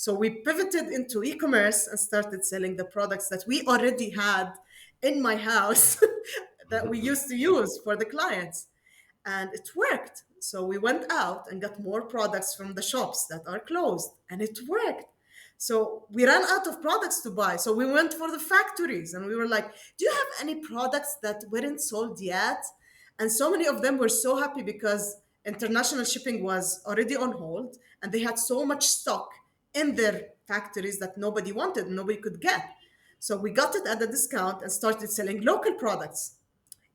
So we pivoted into e-commerce and started selling the products that we already had in my house that we used to use for the clients. And it worked. So we went out and got more products from the shops that are closed, and it worked. So we ran out of products to buy. So we went for the factories and we were like, do you have any products that weren't sold yet? And so many of them were so happy because international shipping was already on hold and they had so much stock in their factories that nobody wanted, nobody could get. So we got it at a discount and started selling local products.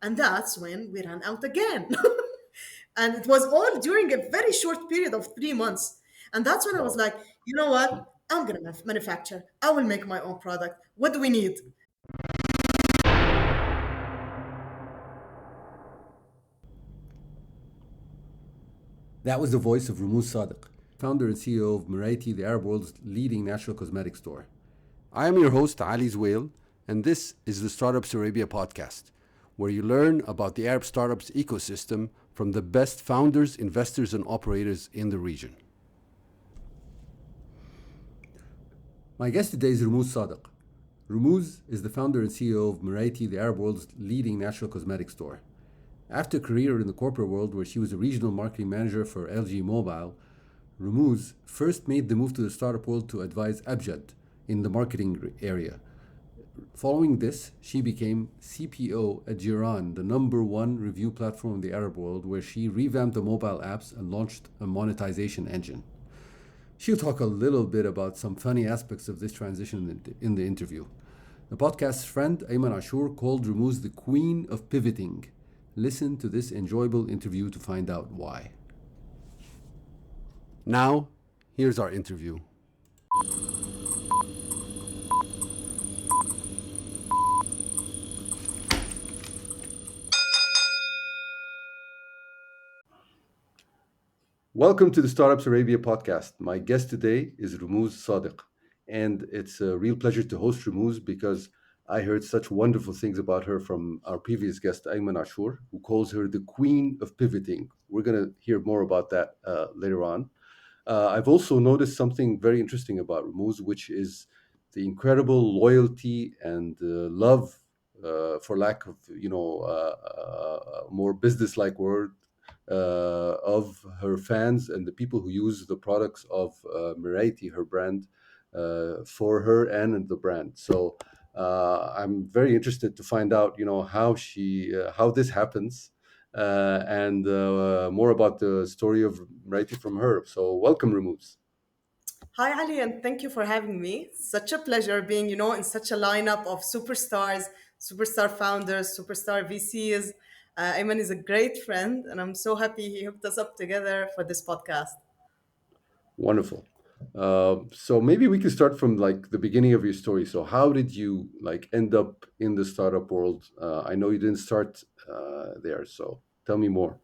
And that's when we ran out again. And it was all during a very short period of 3 months. And that's when I was Wow. like, you know what? I'm going to manufacture. I will make my own product. What do we need? That was the voice of Romouz Sadeq, founder and CEO of Mrayti, the Arab world's leading natural cosmetic store. I am your host, Ali Zwail, and this is the Startups Arabia podcast, where you learn about the Arab startups ecosystem from the best founders, investors, and operators in the region. My guest today is Romouz Sadeq. Romouz is the founder and CEO of Mrayti, the Arab world's leading natural cosmetic store. After a career in the corporate world where she was a regional marketing manager for LG Mobile, Romouz first made the move to the startup world to advise Abjad in the marketing area. Following this, she became CPO at Jeeran, the number one review platform in the Arab world, where she revamped the mobile apps and launched a monetization engine. She'll talk a little bit about some funny aspects of this transition in the interview. The podcast's friend Ayman Ashur called Romouz the queen of pivoting. Listen to this enjoyable interview to find out why. Now, here's our interview. Welcome to the Startups Arabia podcast. My guest today is Romouz Sadeq, and it's a real pleasure to host Romouz because I heard such wonderful things about her from our previous guest, Ayman Ashur, who calls her the queen of pivoting. We're going to hear more about that later on. I've also noticed something very interesting about Romouz, which is the incredible loyalty and love, for lack of more business-like word, of her fans and the people who use the products of Mrayti, her brand, for her and the brand. So I'm very interested to find out, how this happens, and more about the story of Mrayti from her. So welcome, Removes. Hi, Ali, and thank you for having me. Such a pleasure being, in such a lineup of superstars, superstar founders, superstar VCs. Ayman is a great friend, and I'm so happy he hooked us up together for this podcast. Wonderful. So maybe we can start from like the beginning of your story. So how did you like end up in the startup world? I know you didn't start there, so tell me more.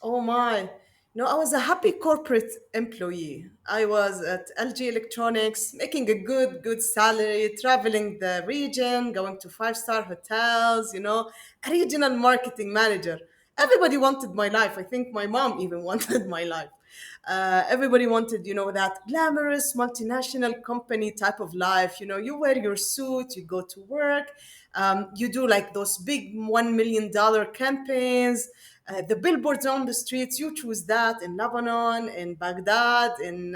Oh my. I was a happy corporate employee. I was at LG Electronics, making a good salary, traveling the region, going to five-star hotels, a regional marketing manager. Everybody wanted my life. I think my mom even wanted my life. Everybody wanted, that glamorous multinational company type of life. You wear your suit, you go to work, you do like those big $1 million campaigns, the billboards on the streets. You choose that in Lebanon, in Baghdad, in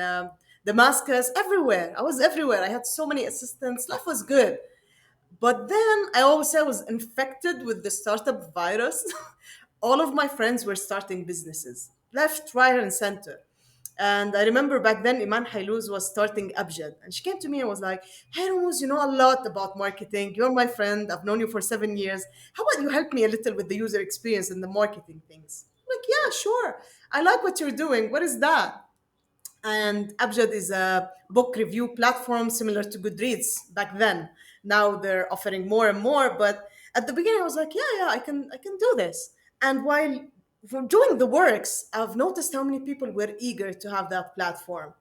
Damascus, everywhere. I was everywhere. I had so many assistants. Life was good. But then I always say I was infected with the startup virus. All of my friends were starting businesses, left, right, and center. And I remember back then Iman Hailouz was starting Abjad. And she came to me and was like, hey, Romouz, you know a lot about marketing. You're my friend. I've known you for 7 years. How about you help me a little with the user experience and the marketing things? I'm like, yeah, sure. I like what you're doing. What is that? And Abjad is a book review platform similar to Goodreads back then. Now they're offering more and more, but at the beginning I was like, yeah, I can do this. And while from doing the works, I've noticed how many people were eager to have that platform.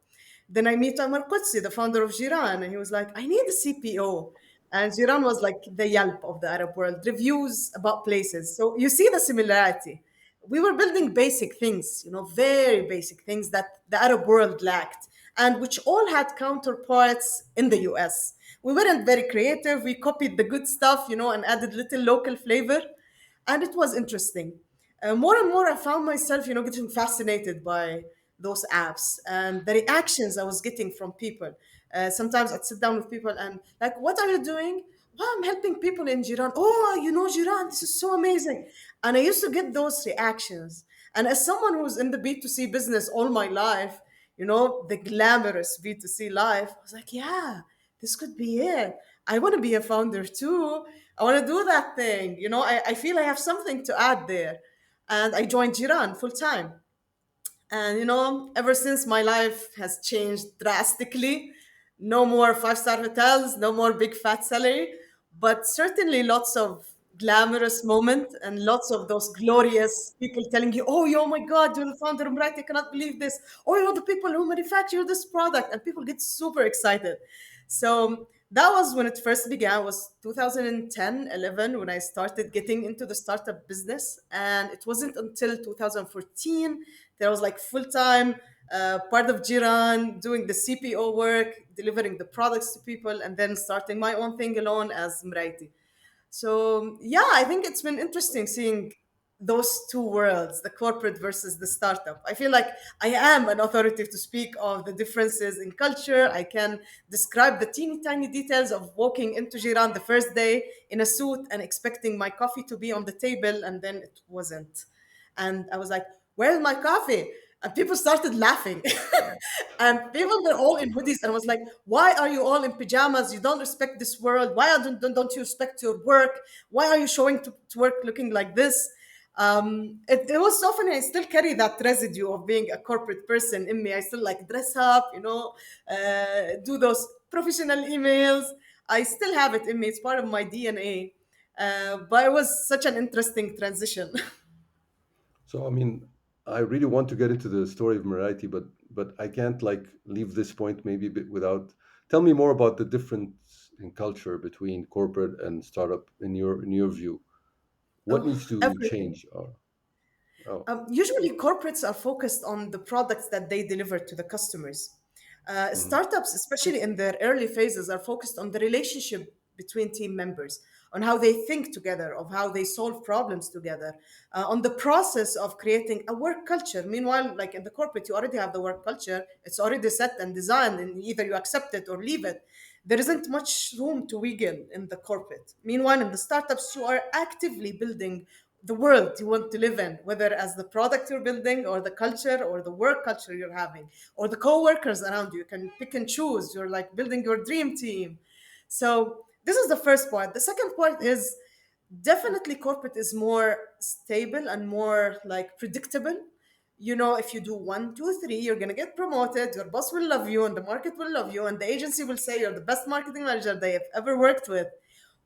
Then I meet Amar Qudsi, the founder of Jiran, and he was like, I need a CPO. And Jiran was like the Yelp of the Arab world, reviews about places. So you see the similarity. We were building basic things, very basic things that the Arab world lacked. and which all had counterparts in the US. We weren't very creative. We copied the good stuff, and added little local flavor, and it was interesting. More and more, I found myself, getting fascinated by those apps and the reactions I was getting from people. Sometimes I'd sit down with people and like, "What are you doing?" "Oh, I'm helping people in Jiran." "Oh, you know Jiran, this is so amazing." And I used to get those reactions. And as someone who's in the B2C business all my life, the glamorous B2C life, I was like, yeah, this could be it. I want to be a founder too. I want to do that thing. I feel I have something to add there. And I joined Jiran full time. And ever since, my life has changed drastically. No more five-star hotels, no more big fat salary, but certainly lots of glamorous moments and lots of those glorious people telling you, "Oh, oh my God, you're the founder of Mrayti, I cannot believe this. Oh, you're the people who manufacture this product." And people get super excited. So that was when it first began, was 2010, 11, when I started getting into the startup business. And it wasn't until 2014 that I was like full-time part of Jiran, doing the CPO work, delivering the products to people, and then starting my own thing alone as Mrayti. So yeah, I think it's been interesting seeing those two worlds, the corporate versus the startup. I feel like I am an authority to speak of the differences in culture. I can describe the teeny tiny details of walking into Jiran the first day in a suit and expecting my coffee to be on the table, and then it wasn't. And I was like, "Where's my coffee?" And people started laughing. And people were all in hoodies. And I was like, "Why are you all in pajamas? You don't respect this world. Why don't you respect your work? Why are you showing to work looking like this?" It was so funny. I still carry that residue of being a corporate person in me. I still like dress up, do those professional emails. I still have it in me. It's part of my DNA. But it was such an interesting transition. So I mean, I really want to get into the story of Marathi, but I can't like leave this point maybe without. Tell me more about the difference in culture between corporate and startup in your view. What Oh, needs to everything. change? Or oh, Usually, corporates are focused on the products that they deliver to the customers. mhm. Startups, especially in their early phases, are focused on the relationship between team members, on how they think together, of how they solve problems together, on the process of creating a work culture. Meanwhile, like in the corporate, you already have the work culture; it's already set and designed, and either you accept it or leave it. There isn't much room to wiggle in the corporate. Meanwhile, in the startups, you are actively building the world you want to live in, whether as the product you're building or the culture or the work culture you're having or the co-workers around you. You can pick and choose. You're like building your dream team. So this is the first part. The second part is definitely corporate is more stable and more like predictable. If you do one, two, three, you're gonna get promoted, your boss will love you, and the market will love you, and the agency will say you're the best marketing manager they have ever worked with.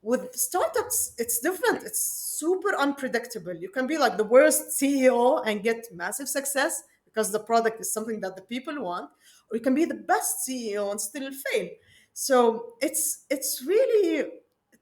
With startups, it's different. It's super unpredictable. You can be like the worst CEO and get massive success because the product is something that the people want, or you can be the best CEO and still fail. So it's really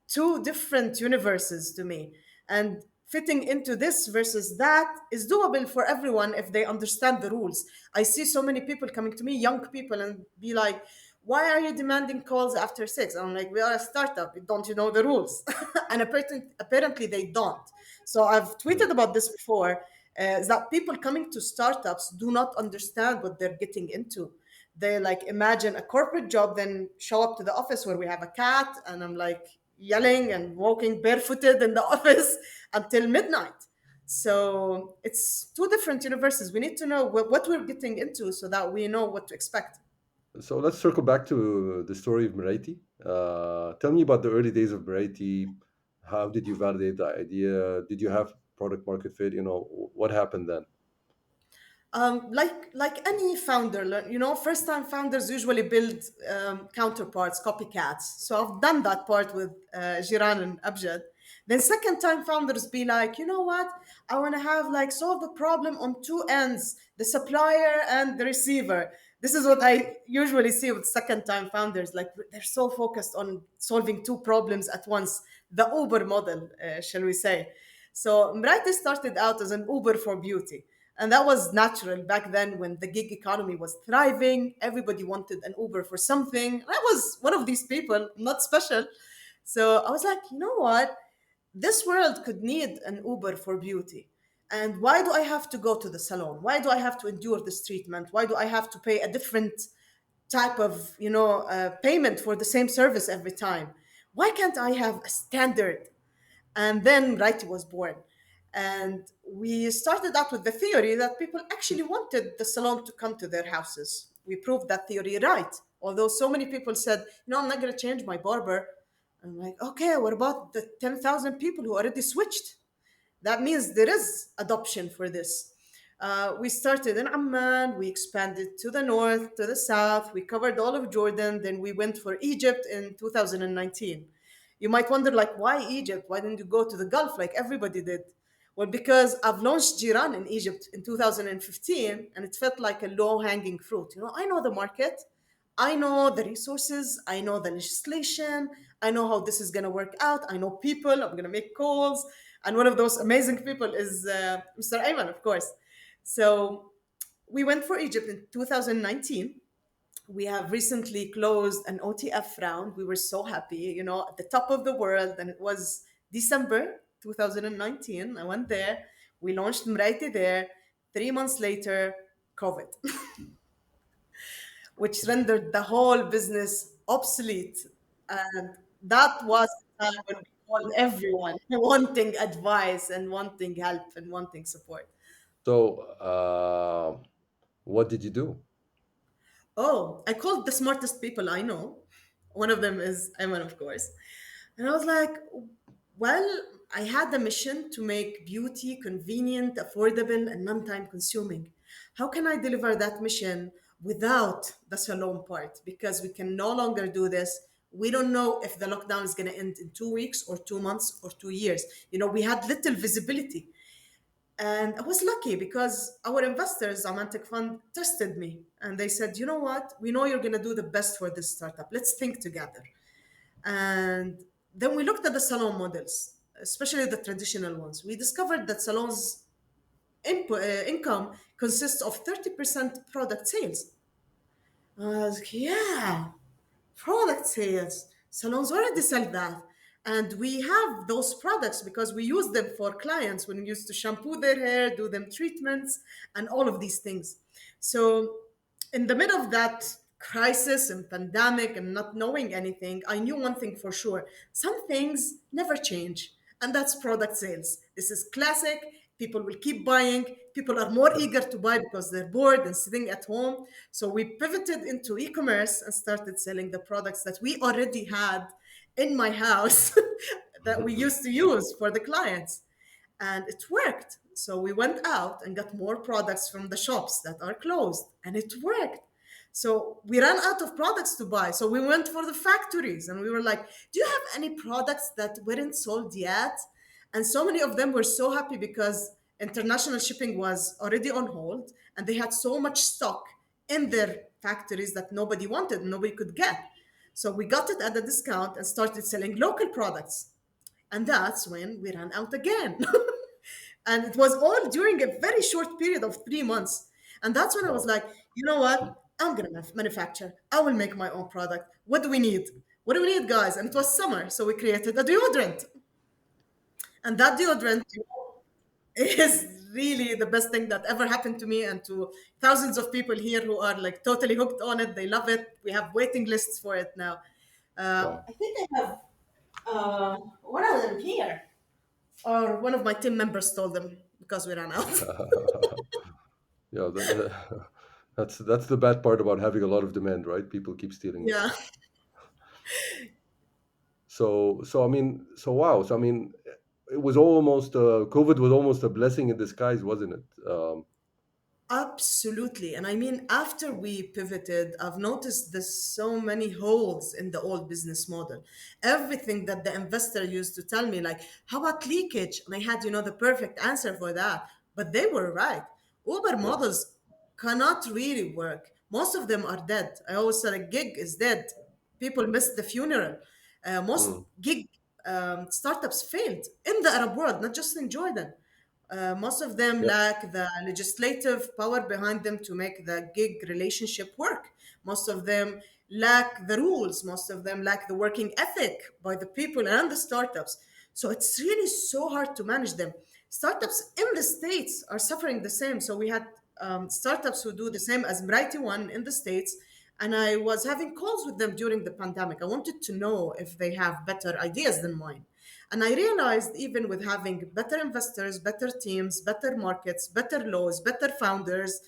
two different universes to me. And fitting into this versus that is doable for everyone if they understand the rules. I see so many people coming to me, young people, and be like, "Why are you demanding calls after 6?" I'm like, "We are a startup. Don't you know the rules?" And apparently they don't. So I've tweeted about this before, is that people coming to startups do not understand what they're getting into. They like imagine a corporate job, then show up to the office where we have a cat, and I'm like yelling and walking barefooted in the office until midnight. So it's two different universes. We need to know what we're getting into so that we know what to expect. So let's circle back to the story of Marathi. Tell me about the early days of Marathi. How did you validate the idea? Did you have product market fit? What happened then? Like any founder, first time founders usually build counterparts, copycats. So I've done that part with Jiran and Abjad. Then second time founders be like, "You know what, I want to have like solve the problem on two ends, the supplier and the receiver." This is what I usually see with second time founders. Like they're so focused on solving two problems at once, the Uber model, shall we say. So Mrayti started out as an Uber for beauty. And that was natural back then when the gig economy was thriving. Everybody wanted an Uber for something. I was one of these people, not special. So I was like, you know what? This world could need an Uber for beauty. And why do I have to go to the salon? Why do I have to endure this treatment? Why do I have to pay a different type of, payment for the same service every time? Why can't I have a standard? And then Mrayti was born. And we started out with the theory that people actually wanted the salon to come to their houses. We proved that theory right. Although so many people said, no, I'm not going to change my barber. I'm like, okay, what about the 10,000 people who already switched? That means there is adoption for this. We started in Amman, we expanded to the north, to the south, we covered all of Jordan, then we went for Egypt in 2019. You might wonder, like, why Egypt? Why didn't you go to the Gulf like everybody did? Well, because I've launched Jeeran in Egypt in 2015, and it felt like a low hanging fruit. I know the market, I know the resources, I know the legislation, I know how this is going to work out, I know people, I'm going to make calls. And one of those amazing people is Mr. Ayman, of course. So we went for Egypt in 2019. We have recently closed an OTF round. We were so happy, at the top of the world. And it was December 2019. I went there. We launched Mrayti there. 3 months later, COVID, which rendered the whole business obsolete. And that was the time when we called everyone wanting advice and wanting help and wanting support. So, what did you do? Oh, I called the smartest people I know. One of them is Ayman, of course. And I was like, well, I had a mission to make beauty convenient, affordable, and non time consuming. How can I deliver that mission without the salon part? Because we can no longer do this. We don't know if the lockdown is going to end in 2 weeks or 2 months or 2 years. We had little visibility. And I was lucky because our investors, Amantic Fund, trusted me. And they said, you know what? We know you're going to do the best for this startup. Let's think together. And then we looked at the salon models, especially the traditional ones. We discovered that salons' income consists of 30% product sales. I was like, yeah, product sales. Salons already sell that. And we have those products because we use them for clients when we used to shampoo their hair, do them treatments, and all of these things. So, in the middle of that crisis and pandemic and not knowing anything, I knew one thing for sure: some things never change, and that's product sales. This is classic. People will keep buying. People are more eager to buy because they're bored and sitting at home. So we pivoted into e-commerce and started selling the products that we already had in my house that we used to use for the clients. And it worked. So we went out and got more products from the shops that are closed, and it worked. So we ran out of products to buy. So we went for the factories and we were like, do you have any products that weren't sold yet? And so many of them were so happy because international shipping was already on hold and they had so much stock in their factories that nobody wanted, nobody could get. So we got it at a discount and started selling local products. And that's when we ran out again. And it was all during a very short period of 3 months. And that's when I was Wow. like, you know what? I'm going to manufacture. I will make my own product. What do we need? What do we need, guys? And it was summer. So we created a deodorant. And that deodorant is really the best thing that ever happened to me and to thousands of people here who are like totally hooked on it. They love it. We have waiting lists for it now. Wow. I think I have one of them here. Or one of my team members stole them because we ran out. Yeah, that's the bad part about having a lot of demand, right? People keep stealing it. Yeah. So I mean, so wow. So I mean, it was almost COVID was almost a blessing in disguise, wasn't it? Absolutely. And I mean, after we pivoted, I've noticed there's so many holes in the old business model. Everything that the investor used to tell me, like, how about leakage? And I had, the perfect answer for that. But they were right. Uber Yeah. models cannot really work. Most of them are dead. I always said a gig is dead. People miss the funeral. Most Mm. gig startups failed in the Arab world, not just in Jordan. Most of them Yeah. lack the legislative power behind them to make the gig relationship work. Most of them lack the rules. Most of them lack the working ethic by the people and the startups. So it's really so hard to manage them. Startups in the States are suffering the same. So we had startups who do the same as Mrayti one in the States. And I was having calls with them during the pandemic. I wanted to know if they have better ideas than mine. And I realized even with having better investors, better teams, better markets, better laws, better founders,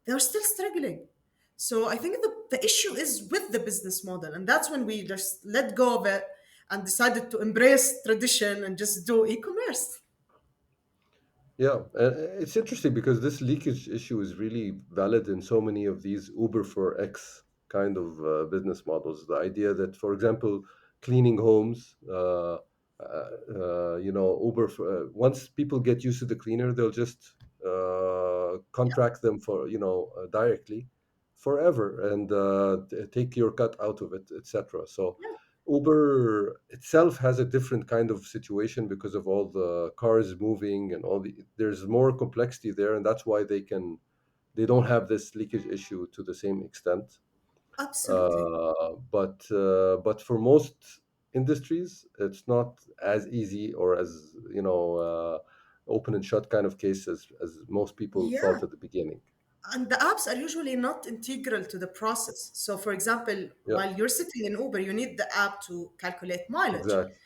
they're still struggling. So I think the issue is with the business model. And that's when we just let go of it and decided to embrace tradition and just do e commerce. Yeah, it's interesting because this leakage issue is really valid in so many of these Uber for X kind of business models. The idea that, for example, cleaning homes, Uber once people get used to the cleaner, they'll just contract them for directly forever and take your cut out of it, etc. So Yeah, Uber itself has a different kind of situation because of all the cars moving and all there's more complexity there, and that's why they don't have this leakage issue to the same extent. absolutely. But for most industries, it's not as easy or as open and shut kind of case as most people Yeah. thought at the beginning. And the apps are usually not integral to the process. So, for example, Yeah, while you're sitting in Uber, you need the app to calculate mileage. exactly. Yeah,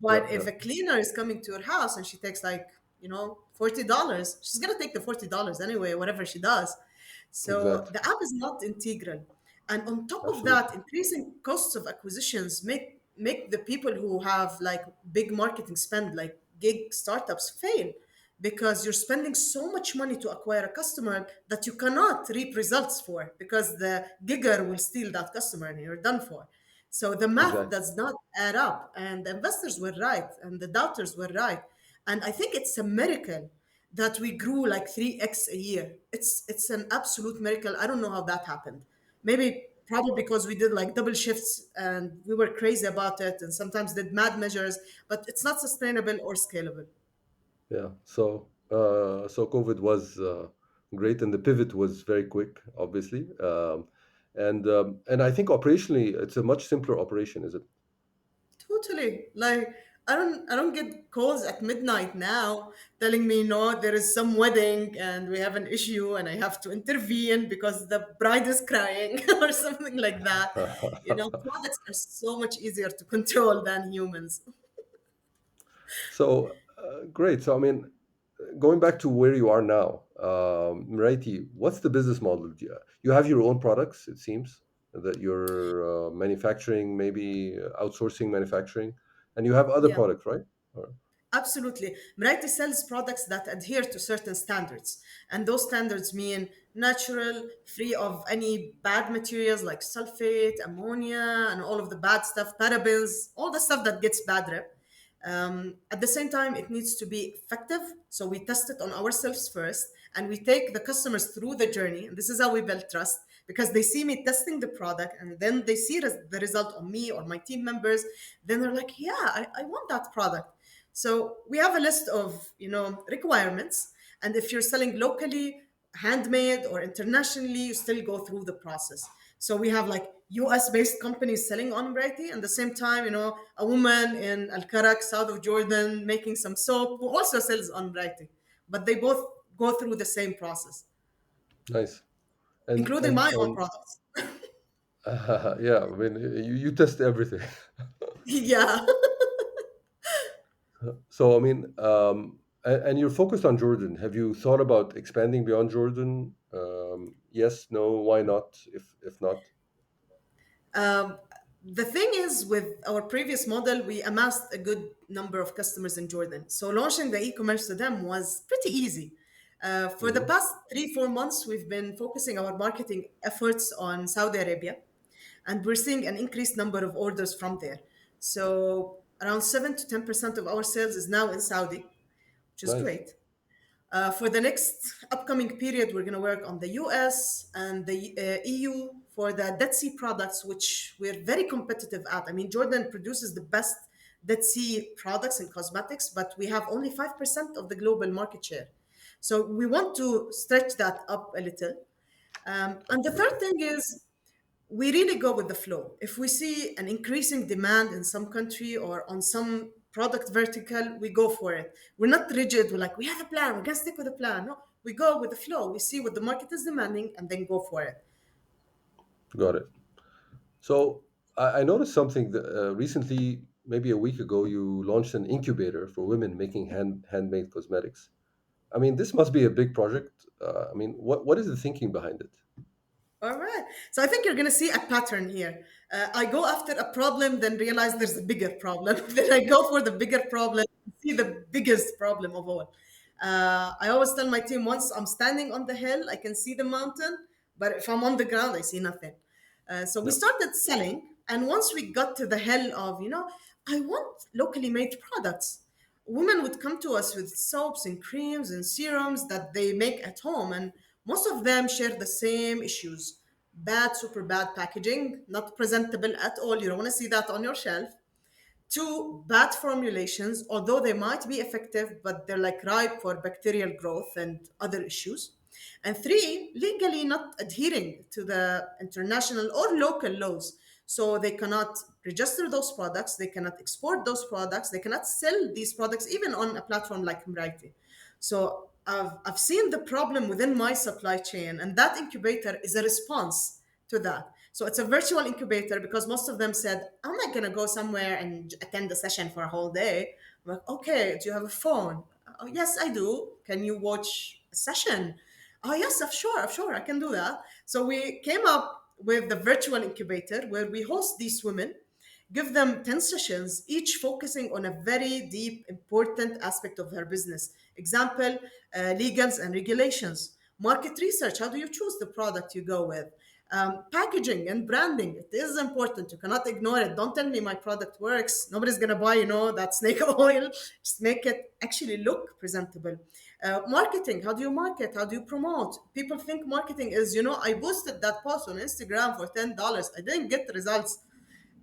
But yeah, if a cleaner is coming to your house and she takes like, $40, she's gonna take the $40 anyway, whatever she does. So exactly. the app is not integral. And on top of that, Absolutely. increasing costs of acquisitions make the people who have like big marketing spend, like gig startups, fail because you're spending so much money to acquire a customer that you cannot reap results for because the gigger will steal that customer and you're done for. So the math Exactly. does not add up, and the investors were right, and the doubters were right. And I think it's a miracle that we grew like 3x a year. It's an absolute miracle. I don't know how that happened. Maybe probably because we did like double shifts and we were crazy about it and sometimes did mad measures, but it's not sustainable or scalable. Yeah. So COVID was great, and the pivot was very quick, obviously. And I think operationally, it's a much simpler operation, is it? Totally. Like I don't get calls at midnight now telling me no, there is some wedding and we have an issue and I have to intervene because the bride is crying or something like that. Products are so much easier to control than humans. So great. So I mean, going back to where you are now, Mrayti, what's the business model? You have your own products, it seems, that you're manufacturing, maybe outsourcing manufacturing, and you have other Yeah. products, right? Or- Absolutely. Mrayti sells products that adhere to certain standards. And those standards mean natural, free of any bad materials like sulfate, ammonia, and all of the bad stuff, parabens, all the stuff that gets bad rep. At the same time, it needs to be effective. So we test it on ourselves first and we take the customers through the journey. And this is how we build trust because they see me testing the product and then they see the result on me or my team members. Then they're like, yeah, I want that product. So we have a list of requirements, and if you're selling locally, handmade or internationally, you still go through the process. So we have like US based companies selling on Mrayti, and at the same time, a woman in Al Karak, south of Jordan, making some soap who also sells on Mrayti. But they both go through the same process, Nice. And including and my own and products. yeah, I mean, you test everything. Yeah. So, I mean, and you're focused on Jordan. Have you thought about expanding beyond Jordan? Yes, no, why not? If not, Um, the thing is, with our previous model, we amassed a good number of customers in Jordan. So launching the e-commerce to them was pretty easy. For the hmm past 3, 4 months, we've been focusing our marketing efforts on Saudi Arabia, and we're seeing an increased number of orders from there. So around 7 to 10% of our sales is now in Saudi, which is nice, great. For the next upcoming period, we're going to work on the US and the EU for the Dead Sea products, which we're very competitive at. I mean, Jordan produces the best that see products and cosmetics, but we have only 5% of the global market share. So we want to stretch that up a little. And the third Absolutely. thing is we really go with the flow. If we see an increasing demand in some country or on some product vertical, we go for it. We're not rigid. We're like, we have a plan. We're going to stick with the plan. No, we go with the flow. We see what the market is demanding and then go for it. Got it. So I noticed something that recently, maybe a week ago, you launched an incubator for women making handmade cosmetics. I mean, this must be a big project. I mean, what is the thinking behind it? All right. So I think you're going to see a pattern here. I go after a problem, then realize there's a bigger problem. Then I go for the bigger problem, see the biggest problem of all. I always tell my team once I'm standing on the hill, I can see the mountain, but if I'm on the ground, I see nothing. So we Yep. started selling, and once we got to the hill of, I want locally made products. Women would come to us with soaps and creams and serums that they make at home, and most of them share the same issues: bad, super bad packaging, not presentable at all. You don't want to see that on your shelf. Two, bad formulations, although they might be effective, but they're like ripe for bacterial growth and other issues. And three, legally not adhering to the international or local laws. So they cannot register those products, they cannot export those products, they cannot sell these products even on a platform like Mrayti. So I've seen the problem within my supply chain, and that incubator is a response to that. So it's a virtual incubator because most of them said, I'm not going to go somewhere and attend a session for a whole day. I'm like, okay, do you have a phone? Oh, yes, I do. Can you watch a session? Oh, yes, of sure, I can do that. So we came up with the virtual incubator where we host these women, give them 10 sessions, each focusing on a very deep, important aspect of her business. Example, legals and regulations. Market research, how do you choose the product you go with? Packaging and branding, it is important. You cannot ignore it. Don't tell me my product works. Nobody's going to buy, that snake oil. Just make it actually look presentable. Marketing, how do you market? How do you promote? People think marketing is, I boosted that post on Instagram for $10. I didn't get the results.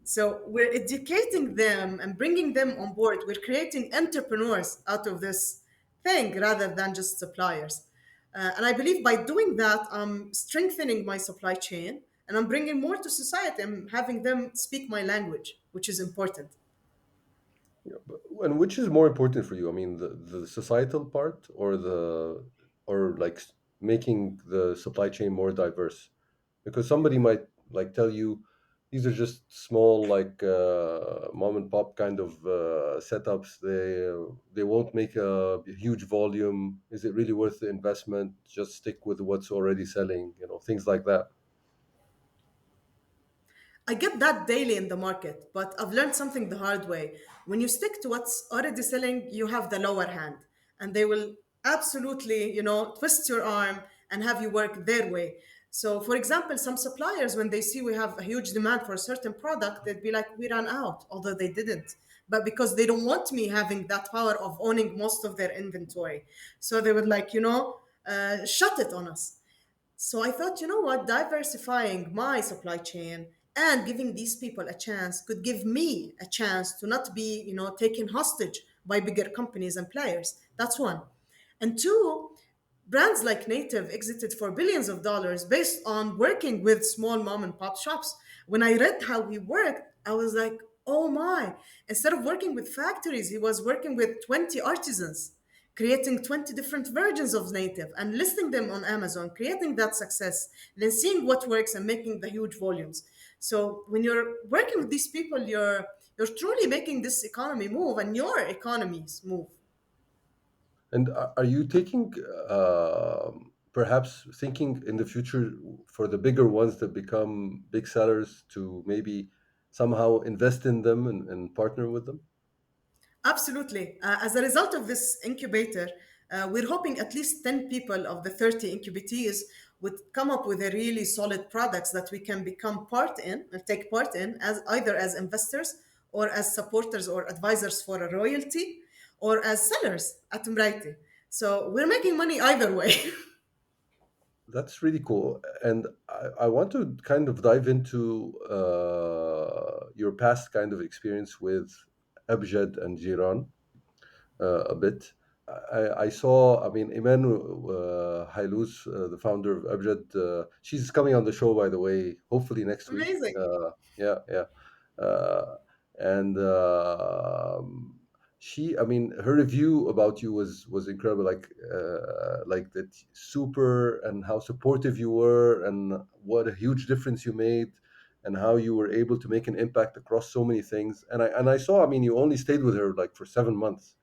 So we're educating them and bringing them on board. We're creating entrepreneurs out of this thing rather than just suppliers. And I believe by doing that, I'm strengthening my supply chain and I'm bringing more to society. I'm having them speak my language, which is important. Yeah, and which is more important for you? I mean, the societal part or making the supply chain more diverse? Because somebody might like tell you these are just small mom and pop kind of setups. They won't make a huge volume. Is it really worth the investment? Just stick with what's already selling. Things like that. I get that daily in the market, but I've learned something the hard way. When you stick to what's already selling, you have the lower hand, and they will absolutely, twist your arm and have you work their way. So, for example, some suppliers, when they see we have a huge demand for a certain product, they'd be like, we ran out, although they didn't. But because they don't want me having that power of owning most of their inventory. So they would like, shut it on us. So I thought, you know what, diversifying my supply chain and giving these people a chance could give me a chance to not be, taken hostage by bigger companies and players. That's one. And two, brands like Native exited for billions of dollars based on working with small mom and pop shops. When I read how he worked, I was like, oh my. Instead of working with factories, he was working with 20 artisans, creating 20 different versions of Native and listing them on Amazon, creating that success, then seeing what works and making the huge volumes. So when you're working with these people, you're truly making this economy move and your economies move. And are you taking, perhaps thinking in the future for the bigger ones that become big sellers to maybe somehow invest in them and partner with them? Absolutely. As a result of this incubator, we're hoping at least 10 people of the 30 incubatees would come up with a really solid products that we can become part in, take part in, as either as investors or as supporters or advisors for a royalty or as sellers at Mrayti. So we're making money either way. That's really cool. And I want to kind of dive into your past kind of experience with Abjad and Jiran a bit. I saw, I mean, Iman Hailous, the founder of Abjad, she's coming on the show, by the way, hopefully next week. Amazing. Yeah, yeah. Uh, and she, I mean, her review about you was incredible. Like that super and how supportive you were, and what a huge difference you made, and how you were able to make an impact across so many things. And I saw, I mean, you only stayed with her like for 7 months,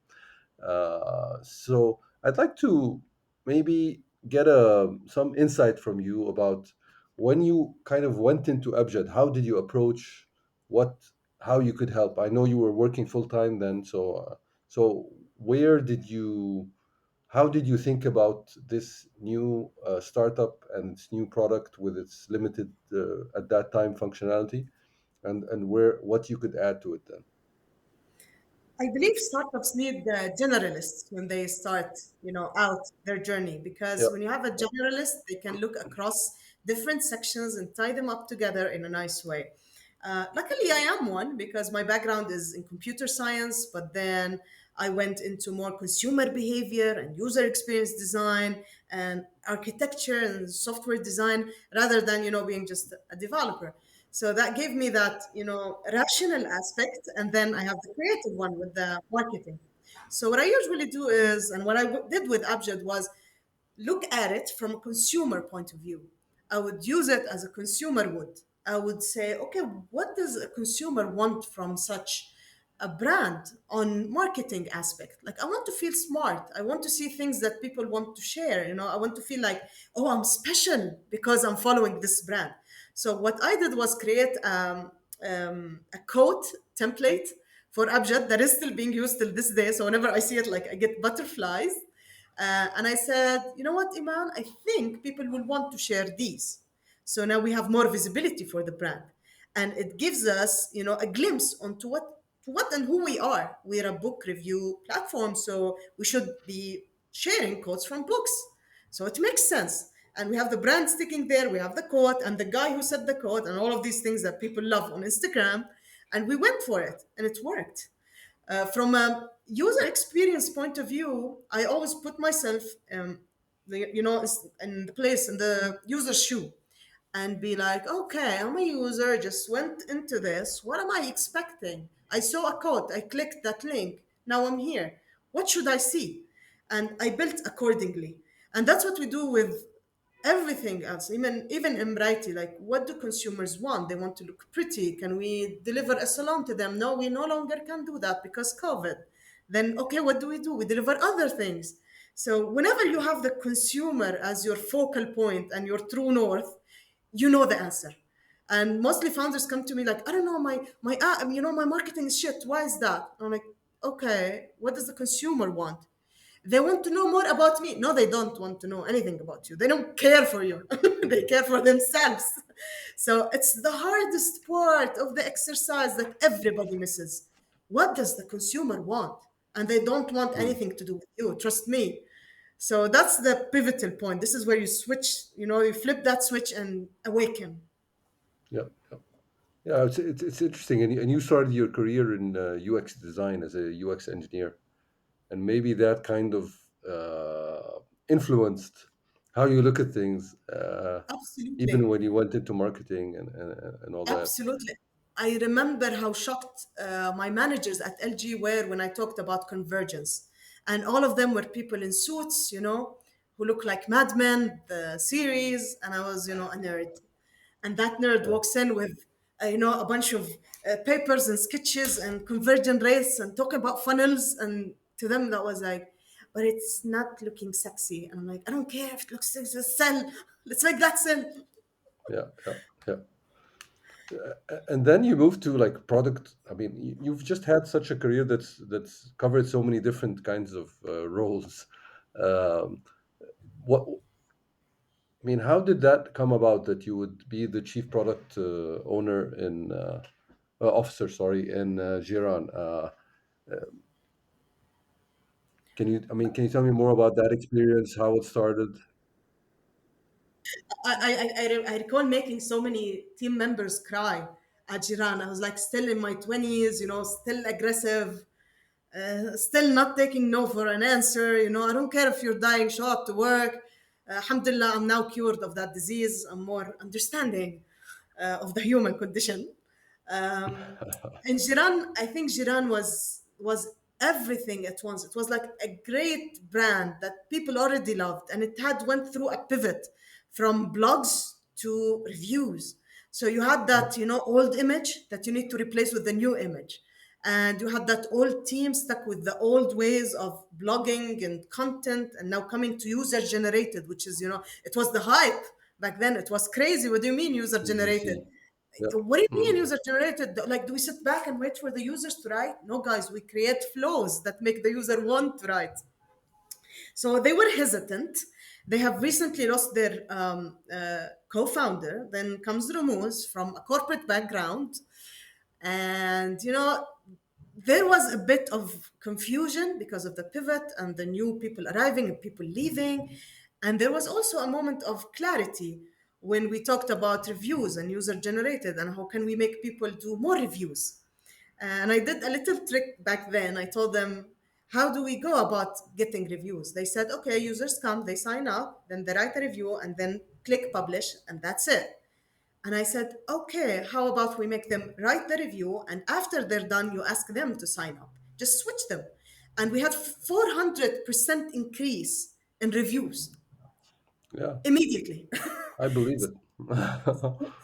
so I'd like to maybe get some insight from you about when you kind of went into Abjad. How did you approach what, how you could help? I know you were working full time then, so where did you, how did you think about this new startup and its new product with its limited at that time functionality, and where what you could add to it then? I believe startups need the generalists when they start, out their journey, Yeah. because when you have a generalist, they can look across different sections and tie them up together in a nice way. Luckily, I am one because my background is in computer science, but then I went into more consumer behavior and user experience design and architecture and software design rather than, being just a developer. So that gave me that, rational aspect. And then I have the creative one with the marketing. So what I usually do is, and what I did with Abjad was look at it from a consumer point of view. I would use it as a consumer would. I would say, okay, what does a consumer want from such a brand on marketing aspect? Like I want to feel smart. I want to see things that people want to share. I want to feel like, oh, I'm special because I'm following this brand. So what I did was create a quote template for Abjad that is still being used till this day. So whenever I see it, like I get butterflies. And I said, you know what, Iman, I think people will want to share these. So now we have more visibility for the brand. And it gives us, a glimpse onto what and who we are. We're a book review platform, so we should be sharing quotes from books. So it makes sense. And we have the brand sticking there, we have the quote and the guy who said the quote and all of these things that people love on Instagram. And we went for it and it worked. From a user experience point of view, I always put myself, in the place in the user's shoe, and be like, okay, I'm a user, just went into this. What am I expecting? I saw a code, I clicked that link. Now I'm here. What should I see? And I built accordingly. And that's what we do with everything else, even in Mrayti. Like, what do consumers want? They want to look pretty. Can we deliver a salon to them? No, we no longer can do that because COVID. Then okay, what do? We deliver other things. So whenever you have the consumer as your focal point and your true north, you know the answer. And mostly founders come to me like, I don't know, my marketing is shit. Why is that? I'm like, okay, what does the consumer want? They want to know more about me. No, they don't want to know anything about you. They don't care for you. They care for themselves. So it's the hardest part of the exercise that everybody misses. What does the consumer want? And they don't want Mm. anything to do with you. Trust me. So that's the pivotal point. This is where you switch, you flip that switch and awaken. Yeah. Yeah. Yeah, it's interesting, and you started your career in UX design as a UX engineer, and maybe that kind of influenced how you look at things, even Absolutely. when you went into marketing and all that. Absolutely. I remember how shocked my managers at LG were when I talked about convergence. And all of them were people in suits, who look like madmen, the series, and I was, a nerd. And that nerd Yeah, walks in with, a bunch of papers and sketches and convergent rates and talking about funnels. And to them, that was like, but it's not looking sexy. And I'm like, I don't care if it looks sexy, just sell. Let's make that sell. yeah, yeah, yeah. And then you moved to like product. I mean, you've just had such a career that's covered so many different kinds of roles. Um, what I mean, how did that come about that you would be the chief product owner in officer, sorry, in Jiran? Can you, I mean, can you tell me more about that experience, how it started? I recall making so many team members cry at Jiran. I was like still in my 20s, still aggressive, still not taking no for an answer. I don't care if you're dying, show up to work. Alhamdulillah, I'm now cured of that disease. I'm more understanding of the human condition. Um, in Jiran, I think Jiran was everything at once. It was like a great brand that people already loved, and it had went through a pivot from blogs to reviews. So you had that, old image that you need to replace with the new image. And you had that old team stuck with the old ways of blogging and content, and now coming to user generated, which is, it was the hype back then. It was crazy. What do you mean user generated? UGC. Yep. What do you mean Mm. user generated? Like, do we sit back and wait for the users to write? No, guys, we create flows that make the user want to write. So they were hesitant. They have recently lost their co-founder. Then comes Romouz from a corporate background, and there was a bit of confusion because of the pivot and the new people arriving and people leaving. And there was also a moment of clarity when we talked about reviews and user generated and how can we make people do more reviews. And I did a little trick back then. I told them, how do we go about getting reviews? They said, okay, users come, they sign up, then they write a review, and then click publish, and that's it. And I said, okay, how about we make them write the review, and after they're done, you ask them to sign up. Just switch them. And we had 400% increase in reviews Yeah, immediately. I believe it.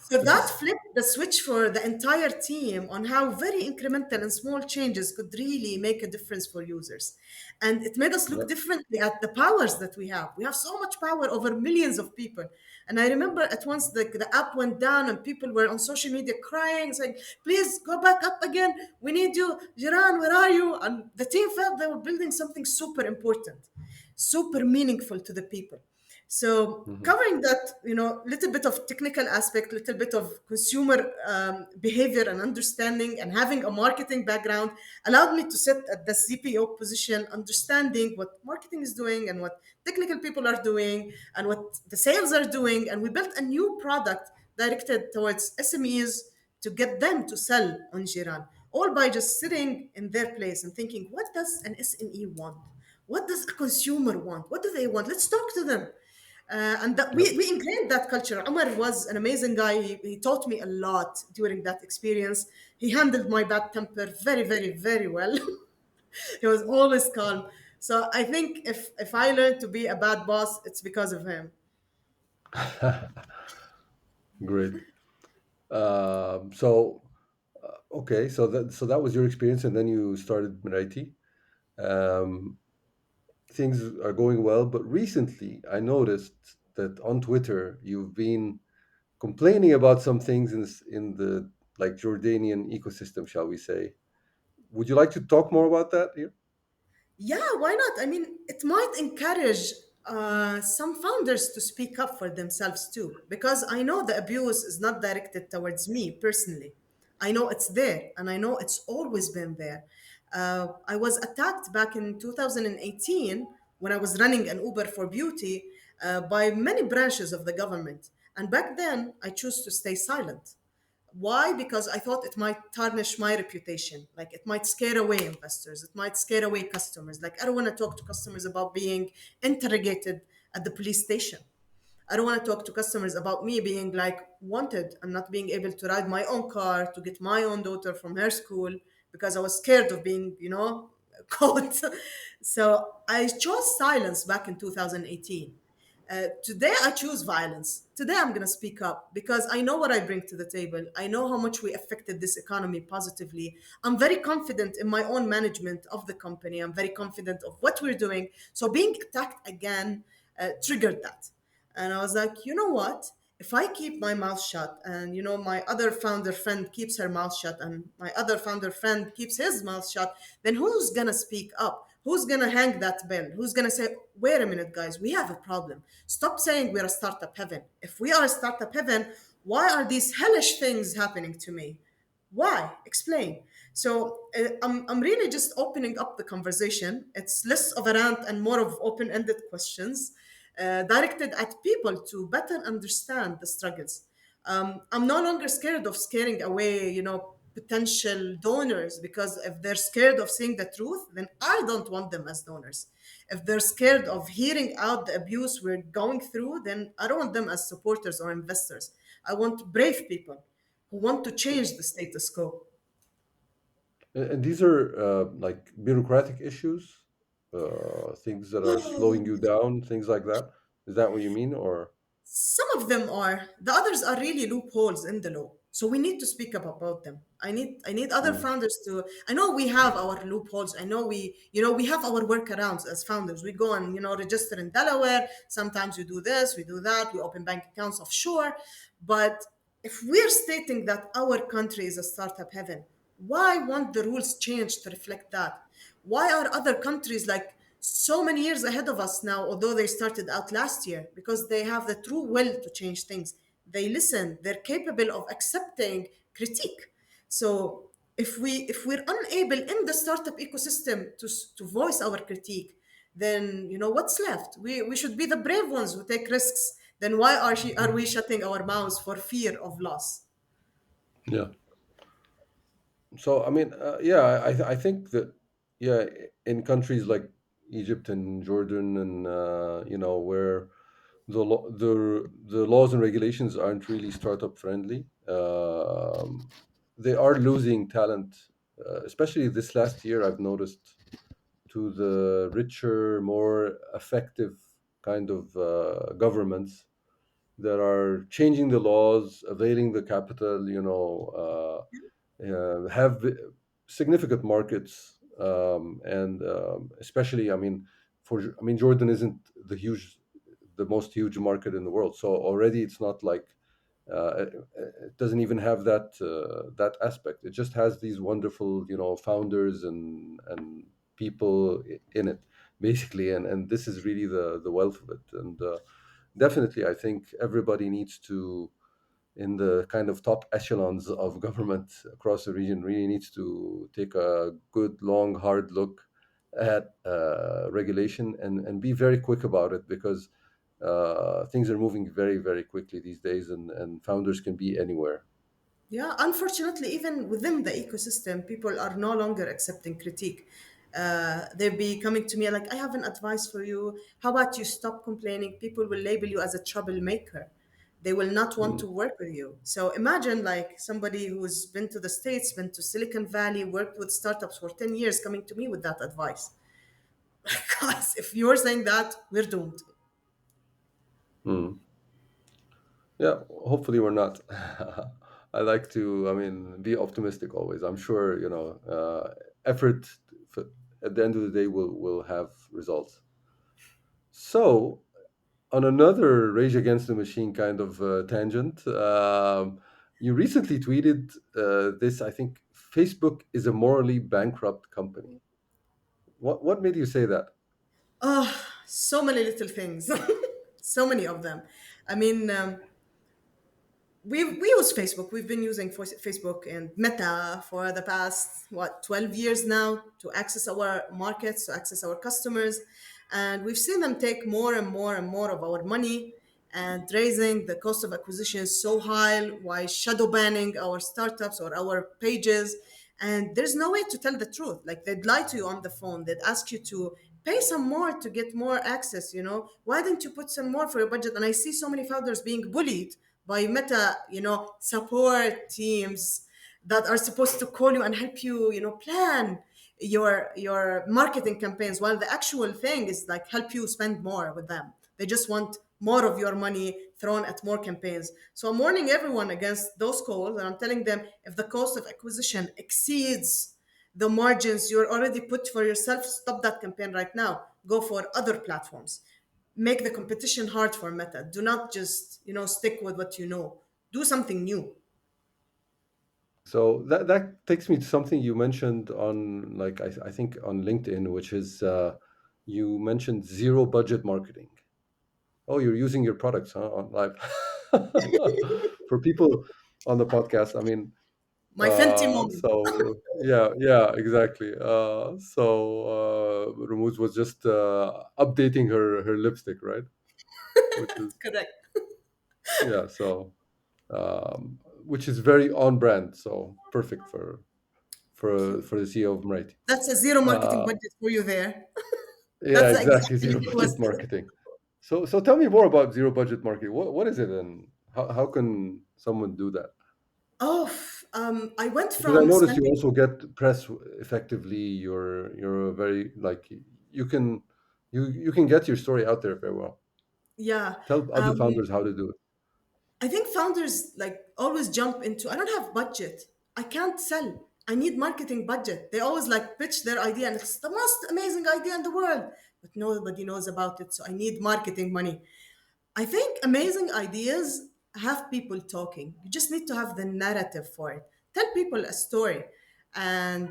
So that It's flipped the switch for the entire team on how very incremental and small changes could really make a difference for users. And it made us look yep. differently at the powers that we have. We have so much power over millions of people. And I remember at once the app went down and people were on social media crying, saying, please go back up again. We need you. Jiran, where are you? And the team felt they were building something super important, super meaningful to the people. So Mhm. covering that, little bit of technical aspect, little bit of consumer behavior and understanding, and having a marketing background allowed me to sit at the CPO position, understanding what marketing is doing and what technical people are doing and what the sales are doing. And we built a new product directed towards SMEs to get them to sell on Jiran, all by just sitting in their place and thinking, what does an SME want? What does a consumer want? What do they want? Let's talk to them. And that Yep. we ingrained that culture. Umar was an amazing guy. He taught me a lot during that experience. He handled my bad temper very, very, very well. He was always calm. So I think if I learned to be a bad boss, it's because of him. Great. So, okay, so that was your experience, and then you started Mrayti. Um, Things are going well, but recently I noticed that on Twitter you've been complaining about some things in the like Jordanian ecosystem, shall we say? Would you like to talk more about that here? Yeah, why not? I mean, it might encourage some founders to speak up for themselves too, because I know the abuse is not directed towards me personally. I know it's there, and I know it's always been there. I was attacked back in 2018 when I was running an Uber for beauty by many branches of the government. And back then, I chose to stay silent. Why? Because I thought it might tarnish my reputation. Like it might scare away investors. It might scare away customers. Like I don't want to talk to customers about being interrogated at the police station. I don't want to talk to customers about me being like wanted and not being able to ride my own car to get my own daughter from her school because I was scared of being, caught. So I chose silence back in 2018. Today I choose violence. Today I'm going to speak up because I know what I bring to the table. I know how much we affected this economy positively. I'm very confident in my own management of the company. I'm very confident of what we're doing. So being attacked again triggered that. And I was like, you know what? If I keep my mouth shut and my other founder friend keeps her mouth shut and my other founder friend keeps his mouth shut, then who's gonna speak up? Who's gonna hang that bell? Who's gonna say, wait a minute, guys, we have a problem. Stop saying we're a startup heaven. If we are a startup heaven, why are these hellish things happening to me? Why? Explain. So I'm really just opening up the conversation. It's less of a rant and more of open-ended questions directed at people to better understand the struggles. I'm no longer scared of scaring away, potential donors, because if they're scared of seeing the truth, then I don't want them as donors. If they're scared of hearing out the abuse we're going through, then I don't want them as supporters or investors. I want brave people who want to change the status quo. And these are like bureaucratic issues, things that are slowing you down, things like that. Is that what you mean, or? Some of them are. The others are really loopholes in the law. So we need to speak up about them. I need other Mm, founders to. I know we have our loopholes. I know we have our workarounds as founders. We go and register in Delaware. Sometimes we do this, we do that. We open bank accounts offshore. But if we're stating that our country is a startup heaven, why won't the rules change to reflect that? Why are other countries like so many years ahead of us now, although they started out last year? Because they have the true will to change things. They listen, they're capable of accepting critique. So if we're unable in the startup ecosystem to voice our critique, then what's left? We should be the brave ones who take risks. Then why are we shutting our mouths for fear of loss? yeah. So I mean, yeah, I think that, yeah, in countries like Egypt and Jordan, and where the laws and regulations aren't really startup friendly, they are losing talent, especially this last year. I've noticed, to the richer, more effective kind of governments that are changing the laws, availing the capital, have significant markets, and especially, I mean, Jordan isn't the most huge market in the world, so already it's not like, it doesn't even have that aspect. It just has these wonderful, founders and people in it, basically, and this is really the wealth of it. And definitely, I think everybody needs to, in the kind of top echelons of government across the region, really needs to take a good, long, hard look at regulation, and be very quick about it, because things are moving very, very quickly these days, and founders can be anywhere. Yeah, unfortunately, even within the ecosystem, people are no longer accepting critique. They'll be coming to me like, I have an advice for you. How about you stop complaining? People will label you as a troublemaker. They will not want Mm. to work with you. So imagine like somebody who's been to the States, been to Silicon Valley, worked with startups for 10 years coming to me with that advice. Because if you're saying that, we're doomed. Mm. Yeah, hopefully we're not. I like to, I mean, be optimistic always. I'm sure, effort, f- at the end of the day, will have results. So, on another Rage Against the Machine kind of tangent, you recently tweeted this. I think Facebook is a morally bankrupt company. What made you say that? Oh, so many little things. So many of them. I mean, we use Facebook. We've been using Facebook and Meta for the past 12 years now to access our markets, to access our customers, and we've seen them take more and more and more of our money and raising the cost of acquisition so high while shadow banning our startups or our pages. And there's no way to tell the truth. Like they'd lie to you on the phone. They'd ask you to pay some more to get more access. Why didn't you put some more for your budget? And I see so many founders being bullied by Meta, support teams that are supposed to call you and help you, plan your marketing campaigns, while the actual thing is like help you spend more with them. They just want more of your money thrown at more campaigns. So I'm warning everyone against those calls, and I'm telling them if the cost of acquisition exceeds the margins you're already put for yourself, stop that campaign right now. Go for other platforms. Make the competition hard for Meta. Do not just, stick with what you know. Do something new. So that takes me to something you mentioned on, like, I think on LinkedIn, which is, you mentioned zero budget marketing. Oh, you're using your products, huh, on live. For people on the podcast, I mean, My Fenty moment. so yeah, yeah, exactly. Romouz was just updating her lipstick, right? Which is, Correct. yeah. So. which is very on brand. So perfect for the CEO of Mrayti. That's a zero marketing Uh, budget for you there. yeah, That's the exactly. exactly Zero it was. budget marketing. So tell me more about zero budget marketing. What is it, and how can someone do that? Oh, I went Because I from noticed you spending. also get press effectively. You're a very like you can you can get your story out there very well. Yeah. Tell other Um, founders how to do it. I think founders like always jump into, I don't have budget. I can't sell. I need marketing budget. They always like pitch their idea and it's the most amazing idea in the world, but nobody knows about it. So I need marketing money. I think amazing ideas have people talking. You just need to have the narrative for it. Tell people a story. And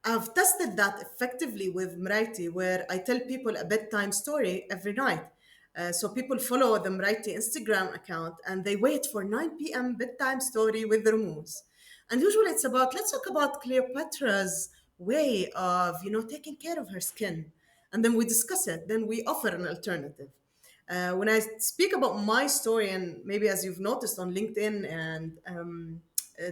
I've tested that effectively with Mrayti, where I tell people a bedtime story every night. So people follow the Mrayti Instagram account and they wait for 9 p.m. bedtime story with the Romouz. And usually it's about, let's talk about Cleopatra's way of, taking care of her skin. And then we discuss it. Then we offer an alternative. When I speak about my story, and maybe as you've noticed on LinkedIn and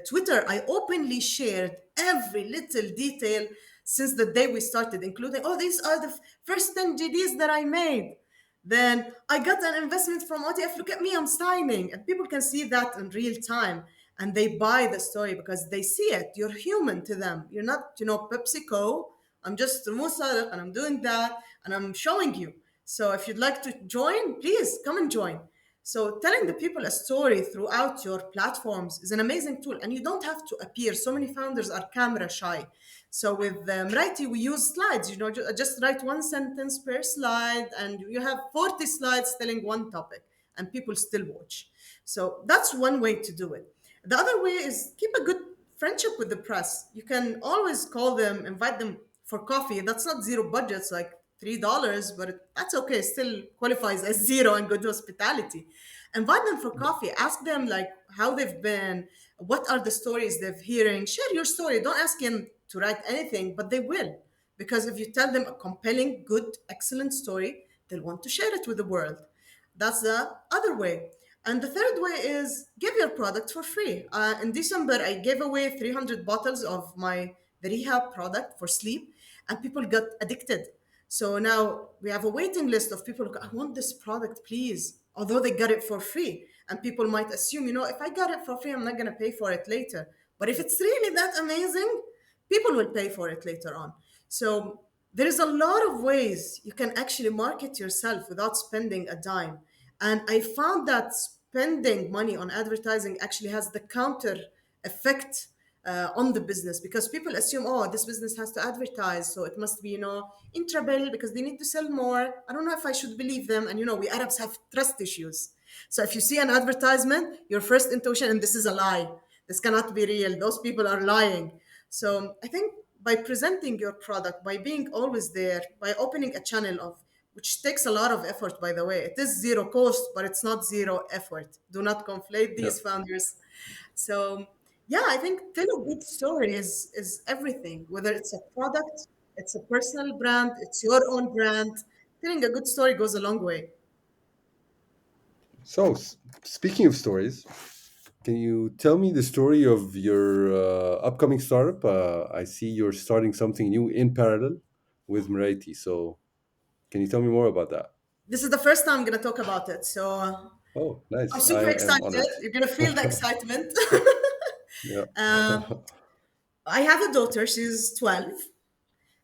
Twitter, I openly shared every little detail since the day we started, including, oh, these are the first 10 GDs that I made. Then I got an investment from OTF. Look at me, I'm signing. And people can see that in real time. And they buy the story because they see it. You're human to them. You're not, PepsiCo. I'm just Romouz Sadeq and I'm doing that and I'm showing you. So if you'd like to join, please come and join. So telling the people a story throughout your platforms is an amazing tool, and you don't have to appear. So many founders are camera shy. So with Mrayti, we use slides. Just write one sentence per slide, and you have 40 slides telling one topic, and people still watch. So that's one way to do it. The other way is keep a good friendship with the press. You can always call them, invite them for coffee. That's not zero budgets, like $3, but that's okay. Still qualifies as zero and good hospitality. Invite them for coffee. Ask them like how they've been, what are the stories they're hearing. Share your story. Don't ask them to write anything, but they will. Because if you tell them a compelling, good, excellent story, they'll want to share it with the world. That's the other way. And the third way is give your product for free. In December, I gave away 300 bottles of my the rehab product for sleep, and people got addicted. So now we have a waiting list of people who go, I want this product, please. Although they got it for free. And people might assume, if I got it for free, I'm not going to pay for it later. But if it's really that amazing, people will pay for it later on. So there is a lot of ways you can actually market yourself without spending a dime. And I found that spending money on advertising actually has the counter effect on the business, because people assume, oh, this business has to advertise, so it must be, intrabill because they need to sell more. I don't know if I should believe them. And we Arabs have trust issues. So if you see an advertisement, your first intuition, and this is a lie, this cannot be real, those people are lying. So I think by presenting your product, by being always there, by opening a channel of, which takes a lot of effort, by the way. It is zero cost, but it's not zero effort. Do not conflate Yeah. these founders. So yeah, I think tell a good story is everything. Whether it's a product, it's a personal brand, it's your own brand. Telling a good story goes a long way. So speaking of stories, can you tell me the story of your upcoming startup? I see you're starting something new in parallel with Mrayti. So can you tell me more about that? This is the first time I'm gonna talk about it, so Oh, I'm nice. I super am excited. honored. You're gonna feel the excitement. Yeah. I have a daughter. She's 12,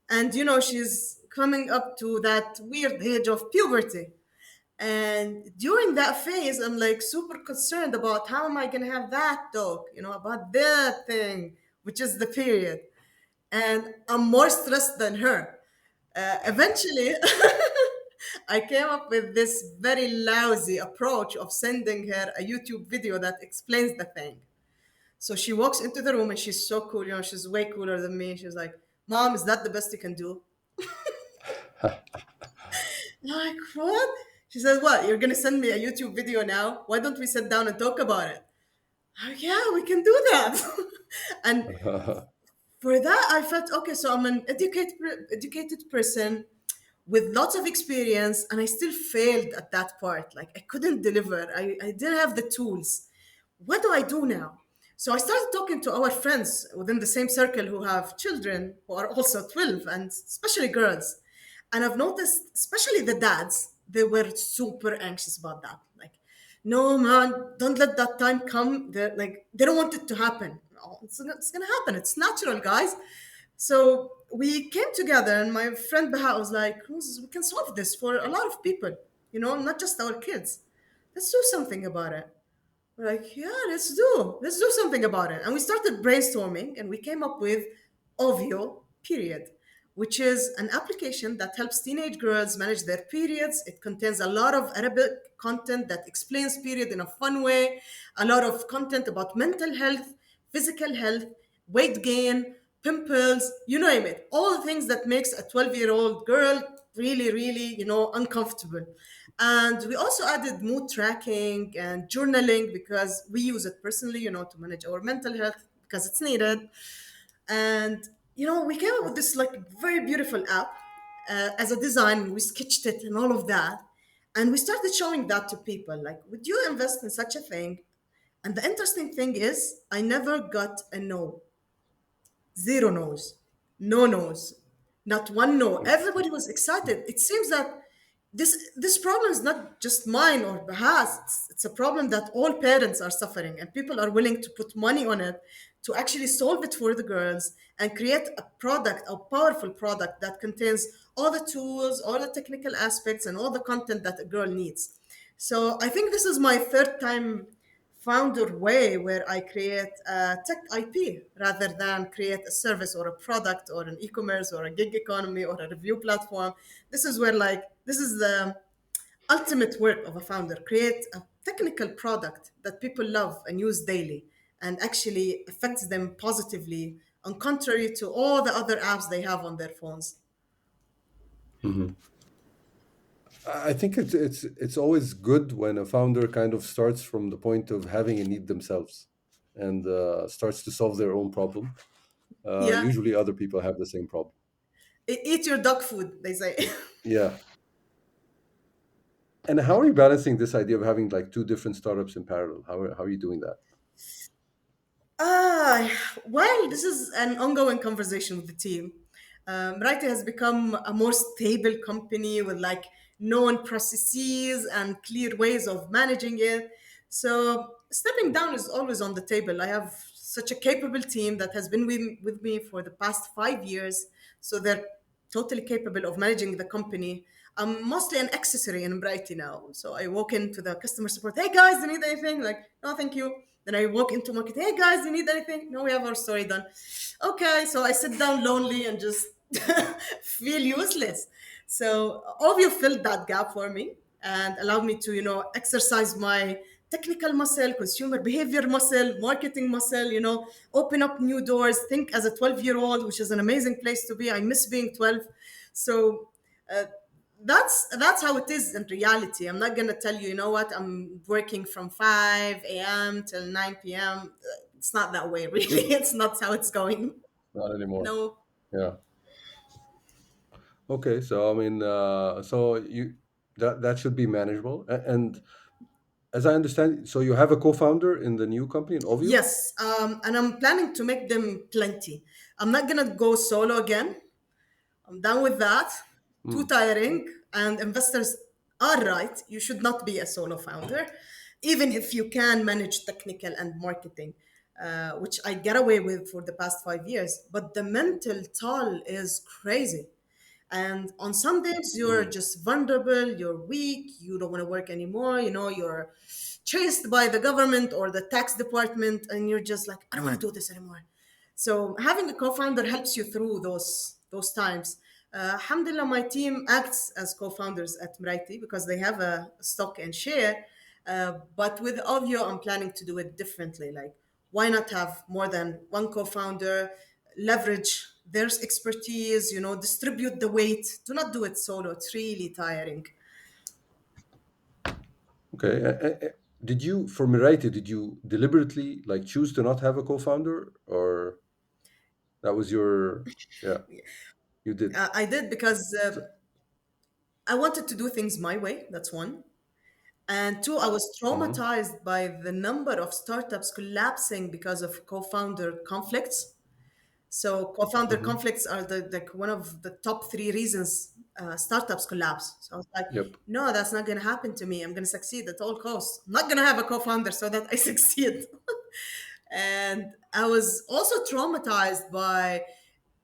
and she's coming up to that weird age of puberty. And during that phase, I'm like super concerned about how am I gonna have that dog, about that thing, which is the period. And I'm more stressed than her. Eventually, I came up with this very lousy approach of sending her a YouTube video that explains the thing. So she walks into the room and she's so cool, she's way cooler than me. She's like, Mom, is that the best you can do? I'm like, what? She says, what? You're gonna send me a YouTube video now? Why don't we sit down and talk about it? I'm like, yeah, we can do that. And for that, I felt okay. So I'm an educated person with lots of experience, and I still failed at that part. Like I couldn't deliver. I didn't have the tools. what do I do now? So I started talking to our friends within the same circle who have children who are also 12, and especially girls. And I've noticed, especially the dads, they were super anxious about that. Like, no, man, don't let that time come. They're like, they don't want it to happen. No, it's gonna happen. It's natural, guys. So we came together, and my friend Baha was like, we can solve this for a lot of people, not just our kids. Let's do something about it. We're like, yeah, let's do something about it. And we started brainstorming and we came up with Ovio period, which is an application that helps teenage girls manage their periods. It contains a lot of Arabic content that explains period in a fun way, a lot of content about mental health, physical health, weight gain, pimples, you name it. All the things that makes a 12-year-old girl really, really, uncomfortable. And we also added mood tracking and journaling because we use it personally, to manage our mental health because it's needed. And we came up with this like very beautiful app as a design. We sketched it and all of that, and we started showing that to people. Like, would you invest in such a thing? And the interesting thing is, I never got a no. Zero no's, no no's, not one no. Everybody was excited. It seems that this problem is not just mine or Bahas. It's a problem that all parents are suffering, and people are willing to put money on it to actually solve it for the girls and create a product, a powerful product that contains all the tools, all the technical aspects, and all the content that a girl needs. So I think this is my third time founder way where I create a tech IP rather than create a service or a product or an e-commerce or a gig economy or a review platform. This is the ultimate work of a founder. Create a technical product that people love and use daily and actually affects them positively on contrary to all the other apps they have on their phones. Mhm. I think it's always good when a founder kind of starts from the point of having a need themselves and starts to solve their own problem. Yeah. Usually, other people have the same problem. Eat your dog food, they say. Yeah. And how are you balancing this idea of having like two different startups in parallel? How are you doing that? Ah, well, this is an ongoing conversation with the team. Mrayti has become a more stable company with like known processes and clear ways of managing it. So stepping down is always on the table. I have such a capable team that has been with me for the past 5 years. So they're totally capable of managing the company. I'm mostly an accessory in Brighty now. So I walk into the customer support, hey guys, do you need anything? Like, no, thank you. Then I walk into marketing, hey guys, do you need anything? No, we have our story done. Okay, so I sit down lonely and just feel useless. So Ovio filled that gap for me and allowed me to, exercise my technical muscle, consumer behavior muscle, marketing muscle, open up new doors, think as a 12-year-old, which is an amazing place to be. I miss being 12. So uh, that's how it is in reality. I'm not gonna tell you, you know what, I'm working from 5 a.m. till 9 p.m. It's not that way, really. It's not how it's going. Not anymore. No. Yeah. Okay. So I mean, so you that should be manageable. And as I understand, so you have a co-founder in the new company in Ovio. Yes, and I'm planning to make them plenty. I'm not gonna go solo again. I'm done with that. Too Hmm. tiring. And investors are right. You should not be a solo founder, even if you can manage technical and marketing, which I get away with for the past 5 years. But the mental toll is crazy. And on some days, you're Hmm. just vulnerable, you're weak, you don't want to work anymore, you're chased by the government or the tax department, and you're just like, I don't want to do this anymore. So having a co-founder helps you through those times. Alhamdulillah, my team acts as co-founders at Mrayti because they have a stock and share. But with Ovio, I'm planning to do it differently. Like, why not have more than one co-founder, leverage their expertise, distribute the weight. Do not do it solo. It's really tiring. Okay. Did you, for Miraiti, did you deliberately like choose to not have a co-founder, or that was your, yeah, you did. I did because So, I wanted to do things my way. That's one. And two, I was Mm-hmm. traumatized by the number of startups collapsing because of co-founder conflicts. So co-founder Mm-hmm. conflicts are the like one of the top three reasons startups collapse. So I was like, Yep. no, that's not going to happen to me. I'm going to succeed at all costs. I'm not going to have a co-founder so that I succeed. And I was also traumatized by,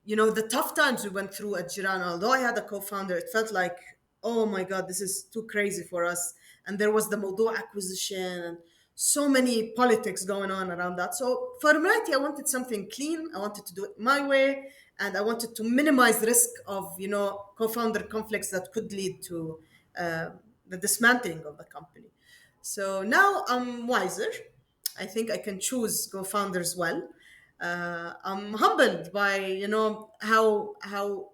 the tough times we went through at Jiran. Although I had a co-founder, it felt like, oh my God, this is too crazy for us. And there was the Modo acquisition and so many politics going on around that. So for Mrayti, I wanted something clean. I wanted to do it my way. And I wanted to minimize risk of, co-founder conflicts that could lead to uh, the dismantling of the company. So now I'm wiser. I think I can choose co-founders well. I'm humbled by how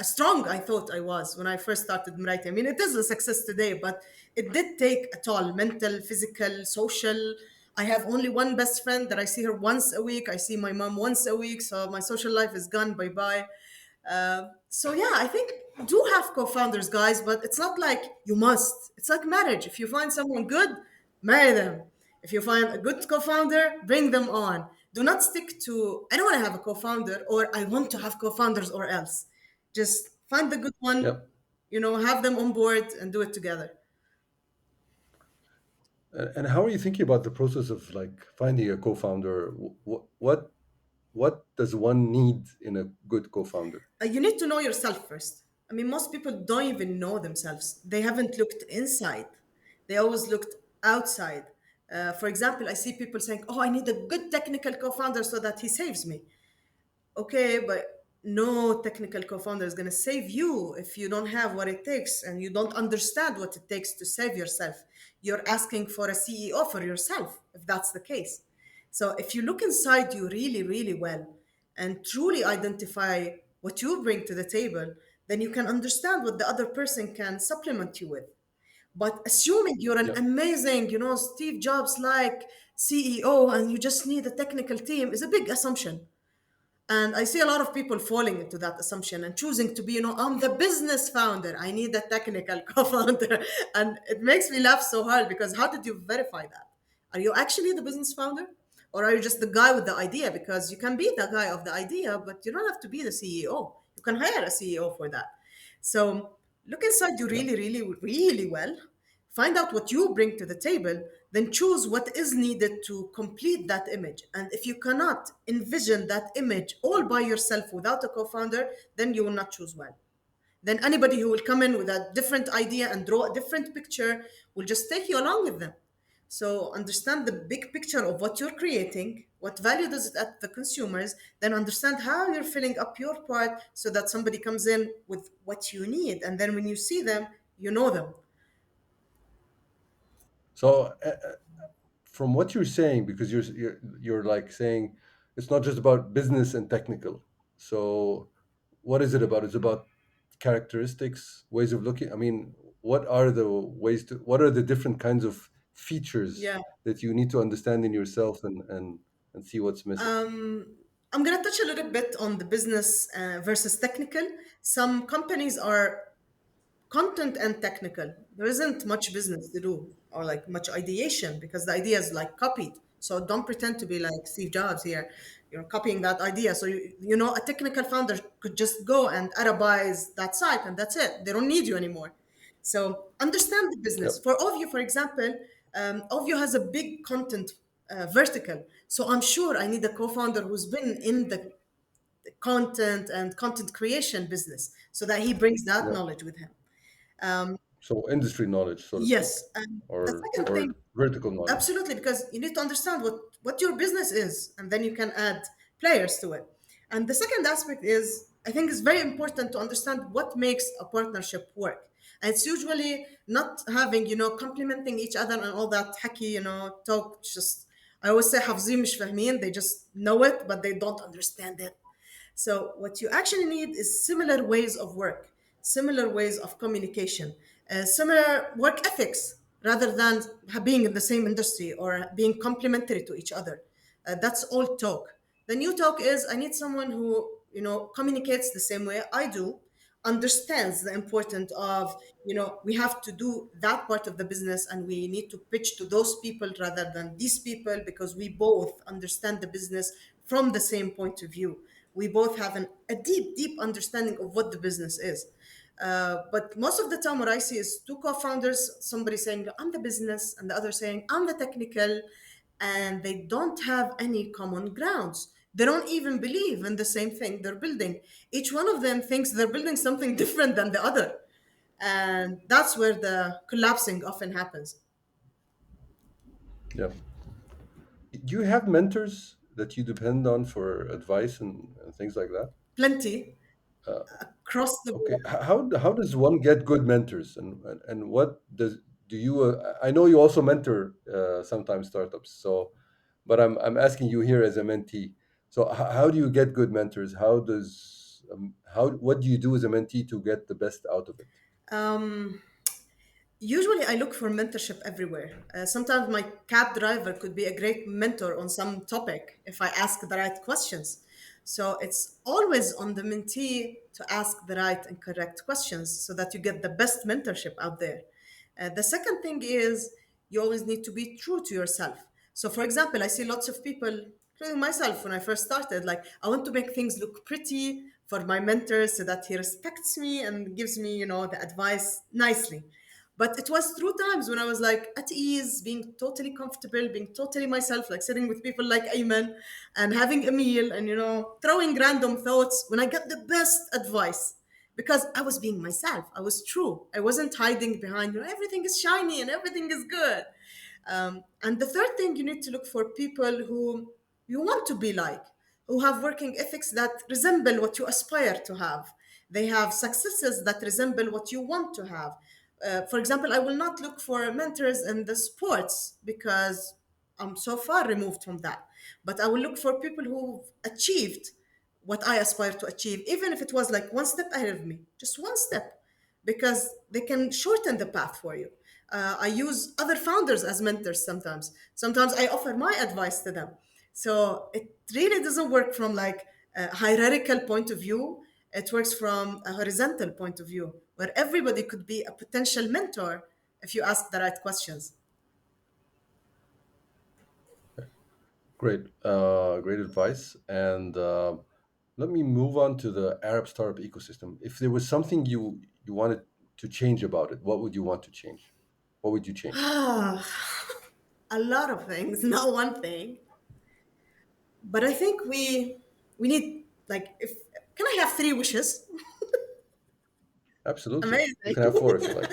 strong I thought I was when I first started Mrayti. I mean, it is a success today, but it did take a toll: mental, physical, social. I have only one best friend that I see her once a week. I see my mom once a week, so my social life is gone. Bye bye. So yeah, I think do have co-founders, guys, but it's not like you must. It's like marriage. If you find someone good, marry them. If you find a good co-founder, bring them on. Do not stick to I don't want to have a co-founder or I want to have co-founders or else. Just find the good one, Yep. have them on board and do it together. And how are you thinking about the process of like finding a co-founder? What does one need in a good co-founder? You need to know yourself first. I mean, most people don't even know themselves. They haven't looked inside. They always looked outside. For example, I see people saying, "Oh, I need a good technical co-founder so that he saves me." Okay, but no technical co-founder is going to save you if you don't have what it takes and you don't understand what it takes to save yourself. You're asking for a CEO for yourself if that's the case. So if you look inside you really, really well and truly identify what you bring to the table, then you can understand what the other person can supplement you with. But assuming you're an Yep. amazing, Steve Jobs like CEO and you just need a technical team is a big assumption. And I see a lot of people falling into that assumption and choosing to be, I'm the business founder. I need a technical co-founder. And it makes me laugh so hard because how did you verify that? Are you actually the business founder? Or are you just the guy with the idea? Because you can be the guy of the idea, but you don't have to be the CEO. You can hire a CEO for that. So look inside you Yep. really, really, really well. Find out what you bring to the table, then choose what is needed to complete that image. And if you cannot envision that image all by yourself without a co founder, then you will not choose well. Then anybody who will come in with a different idea and draw a different picture will just take you along with them. So understand the big picture of what you're creating, what value does it add to the consumers, then understand how you're filling up your part so that somebody comes in with what you need. And then when you see them, you know them. So from what you're saying, because you're like saying it's not just about business and technical. So what is it about? It's about characteristics, ways of looking. I mean, what are the different kinds of features Yeah. that you need to understand in yourself and see what's missing? I'm going to touch a little bit on the business versus technical. Some companies are content and technical. There isn't much business to do or like much ideation because the idea is like copied. So don't pretend to be like Steve Jobs here. You're copying that idea. So a technical founder could just go and Arabize that site and that's it. They don't need you anymore. So understand the business. Yep. For Ovio, for example, Ovio has a big content vertical. So I'm sure I need a co-founder who's been in the content and content creation business so that he brings that Yep. knowledge with him. So industry knowledge, so to speak, Yes, and the or second thing, vertical knowledge. absolutely, because you need to understand what your business is, and then you can add players to it. And the second aspect is, I think, it's very important to understand what makes a partnership work. And it's usually not having, complementing each other and all that hacky, talk. Just I always say, حافظين مش فاهمين. They just know it, but they don't understand it. So, what you actually need is similar ways of work, similar ways of communication, similar work ethics, rather than being in the same industry or being complementary to each other. That's all talk. The new talk is I need someone who communicates the same way I do. understands the importance of, we have to do that part of the business and we need to pitch to those people rather than these people, because we both understand the business from the same point of view. We both have a deep, deep understanding of what the business is. But most of the time, what I see is two co-founders, somebody saying, I'm the business, and the other saying, I'm the technical, and they don't have any common grounds. They don't even believe in the same thing they're building. Each one of them thinks they're building something different than the other. And that's where the collapsing often happens. Yeah. Do you have mentors that you depend on for advice and things like that? Plenty across the Okay. board. How does one get good mentors, and what does do you? I know you also mentor sometimes startups. So, but I'm asking you here as a mentee. So, how do you get good mentors? How what do you do as a mentee to get the best out of it? Um, Usually, I look for mentorship everywhere. Sometimes my cab driver could be a great mentor on some topic if I ask the right questions. So it's always on the mentee to ask the right and correct questions so that you get the best mentorship out there. The second thing is you always need to be true to yourself. So, for example, I see lots of people, including myself when I first started, like, I want to make things look pretty for my mentor so that he respects me and gives me, the advice nicely. But it was through times when I was like at ease, being totally comfortable, being totally myself, like sitting with people like Ayman and having a meal and, throwing random thoughts when I got the best advice because I was being myself. I was true. I wasn't hiding behind, everything is shiny and everything is good. And the third thing, you need to look for people who you want to be like, who have working ethics that resemble what you aspire to have. They have successes that resemble what you want to have. For example, I will not look for mentors in the sports because I'm so far removed from that. But I will look for people who've achieved what I aspire to achieve, even if it was like one step ahead of me, just one step, because they can shorten the path for you. I use other founders as mentors sometimes. Sometimes I offer my advice to them. So it really doesn't work from like a hierarchical point of view. It works from a horizontal point of view where everybody could be a potential mentor if you ask the right questions. Great, great advice. And let me move on to the Arab startup ecosystem. If there was something you wanted to change about it, what would you want to change? What would you change? A lot of things, not one thing. But I think we need like if can I have three wishes? Absolutely. You Amazing. can have four if you like.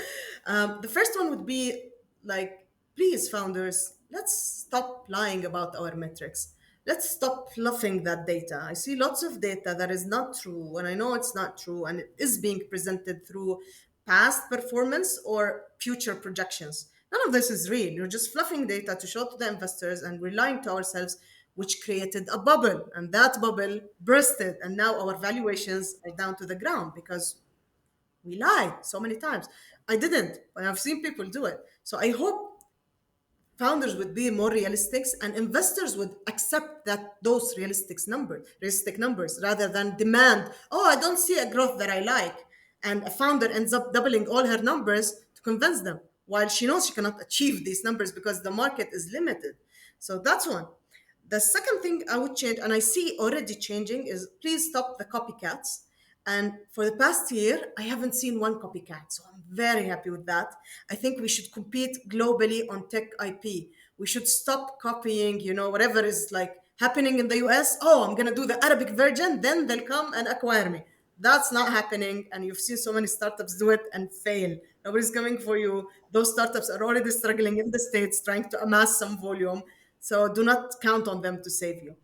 The first one would be like, please, founders, let's stop lying about our metrics. Let's stop fluffing that data. I see lots of data that is not true, and I know it's not true, and it is being presented through past performance or future projections. None of this is real. You're just fluffing data to show to the investors, and we're lying to ourselves, which created a bubble, and that bubble bursted, and now our valuations are down to the ground because we lied so many times. I didn't, but I've seen people do it. So I hope founders would be more realistic and investors would accept that those realistic numbers, rather than demand, oh, I don't see a growth that I like. And a founder ends up doubling all her numbers to convince them, while she knows she cannot achieve these numbers because the market is limited. So that's one. The second thing I would change, and I see already changing, is please stop the copycats. And for the past year, I haven't seen one copycat. So I'm very happy with that. I think we should compete globally on tech IP. We should stop copying, whatever is like happening in the US. Oh, I'm going to do the Arabic version, then they'll come and acquire me. That's not happening. And you've seen so many startups do it and fail. Nobody's coming for you. Those startups are already struggling in the States trying to amass some volume. So do not count on them to save you.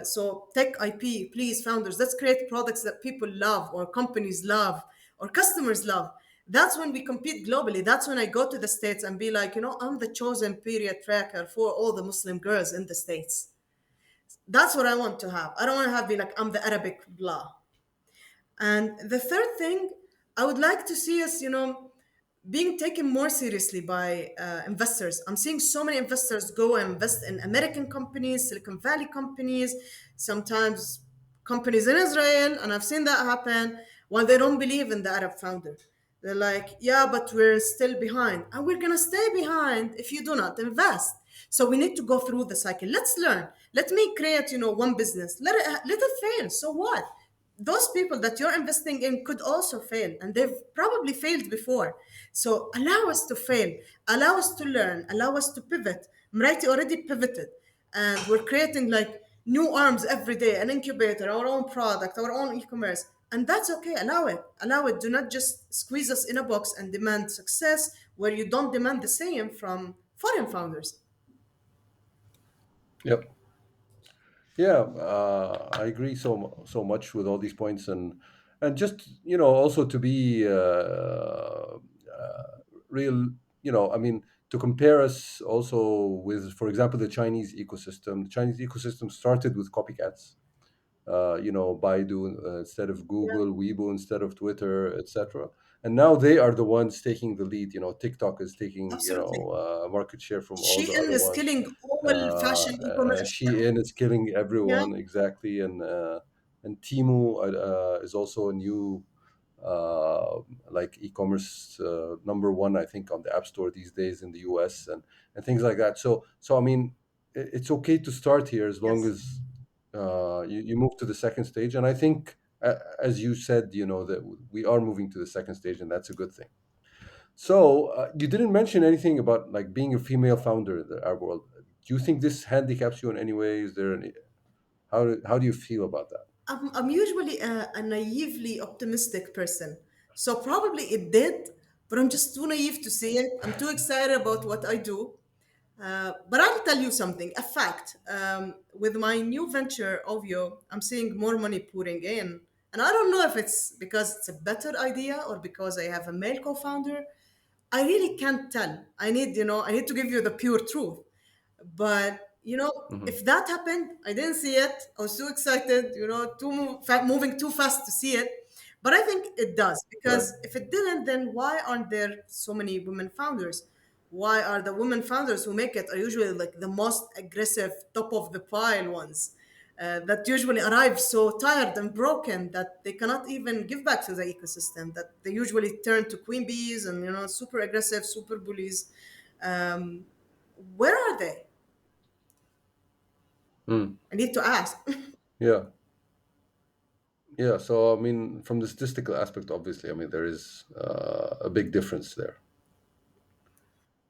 So tech IP, please, founders, let's create products that people love or companies love or customers love. That's when we compete globally. That's when I go to the States and be like, I'm the chosen period tracker for all the Muslim girls in the States. That's what I want to have. I don't want to have be like, I'm the Arabic blah. And the third thing, I would like to see us, being taken more seriously by investors. I'm seeing so many investors go and invest in American companies, Silicon Valley companies, sometimes companies in Israel, and I've seen that happen. while they don't believe in the Arab founder. They're like, yeah, but we're still behind. And we're going to stay behind if you do not invest. So we need to go through the cycle. Let's learn. Let me create, one business. Let it fail. So what? Those people that you're investing in could also fail, and they've probably failed before. So allow us to fail, allow us to learn, allow us to pivot. Mrayti already pivoted, and we're creating like new arms every day, an incubator, our own product, our own e-commerce. And that's okay. Allow it. Allow it. Do not just squeeze us in a box and demand success where you don't demand the same from foreign founders. Yep. Yeah, I agree so much with all these points, and just also to be real. I mean, to compare us also with, for example, the Chinese ecosystem. The Chinese ecosystem started with copycats. Baidu instead of Yeah, Google, Weibo instead of Twitter, etc. And now they are the ones taking the lead. TikTok is taking absolutely. market share from all the Shein other is ones. killing all fashion e-commerce now. Shein is killing Yeah. everyone exactly, and Temu is also a new like e-commerce number one, I think, on the App Store these days in the US, and things like that. So I mean, it's okay to start here as long Yes. as you move to the second stage. And I think, as you said, that we are moving to the second stage, and that's a good thing. So you didn't mention anything about like being a female founder in the Arab world. Do you think this handicaps you in any way? Is there any, how do you feel about that? I'm usually a naively optimistic person. So probably it did, but I'm just too naive to see it. I'm too excited about what I do. But I'll tell you something, a fact. With my new venture, Ovio, I'm seeing more money pouring in. And I don't know if it's because it's a better idea or because I have a male co founder. I really can't tell. I need to give you the pure truth. But Hmm. if that happened, I didn't see it. I was too excited, moving too fast to see it. But I think it does Right. because if it didn't, then why aren't there so many women founders? Why are the women founders who make it are usually like the most aggressive, top of the pile ones? That usually arrive so tired and broken that they cannot even give back to the ecosystem. That they usually turn to queen bees and super aggressive, super bullies. Um, where are they? Mm. I need to ask. Yeah. Yeah. So, I mean, from the statistical aspect, obviously, I mean, there is a big difference there.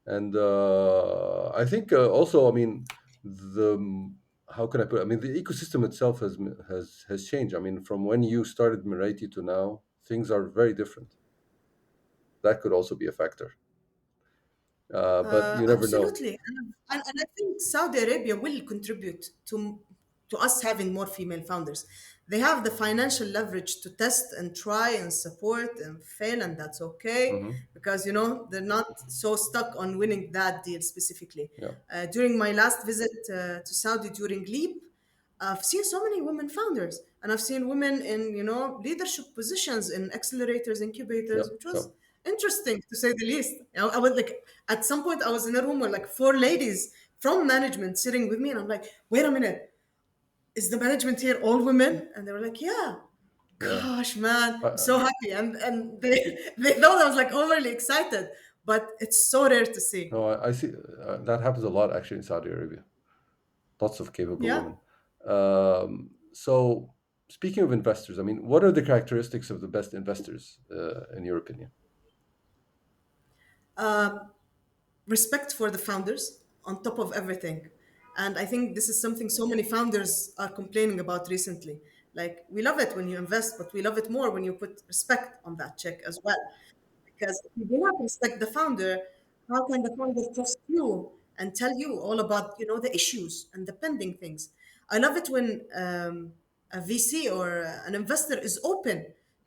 And I think also, I mean, the how can I put it? I mean, the ecosystem itself has changed. I mean, from when you started Meraiti to now, things are very different. That could also be a factor, but you never know. Absolutely, and I think Saudi Arabia will contribute to us having more female founders. They have the financial leverage to test and try and support and fail, and that's okay Hmm. because they're not so stuck on winning that deal specifically. Yeah. During my last visit to Saudi during Leap, I've seen so many women founders, and I've seen women in leadership positions in accelerators, Yeah. incubators, which Yeah. was interesting to say the least. I was like, at some point, I was in a room with like four ladies from management sitting with me, and I'm like, wait a minute, is the management here all women? And they were like, yeah. Yeah. Gosh, man, I'm Uh, so happy, and they they thought I was like overly excited, but it's so rare to see. no, I see that happens a lot actually in Saudi Arabia. Lots of capable Yeah. women. So, speaking of investors, I mean, what are the characteristics of the best investors, in your opinion? Respect for the founders on top of everything. And I think this is something so many founders are complaining about recently. Like, we love it when you invest, but we love it more when you put respect on that check as well. Because if you do not respect the founder, how can the founder trust you and tell you all about, the issues and the pending things? I love it when a VC or an investor is open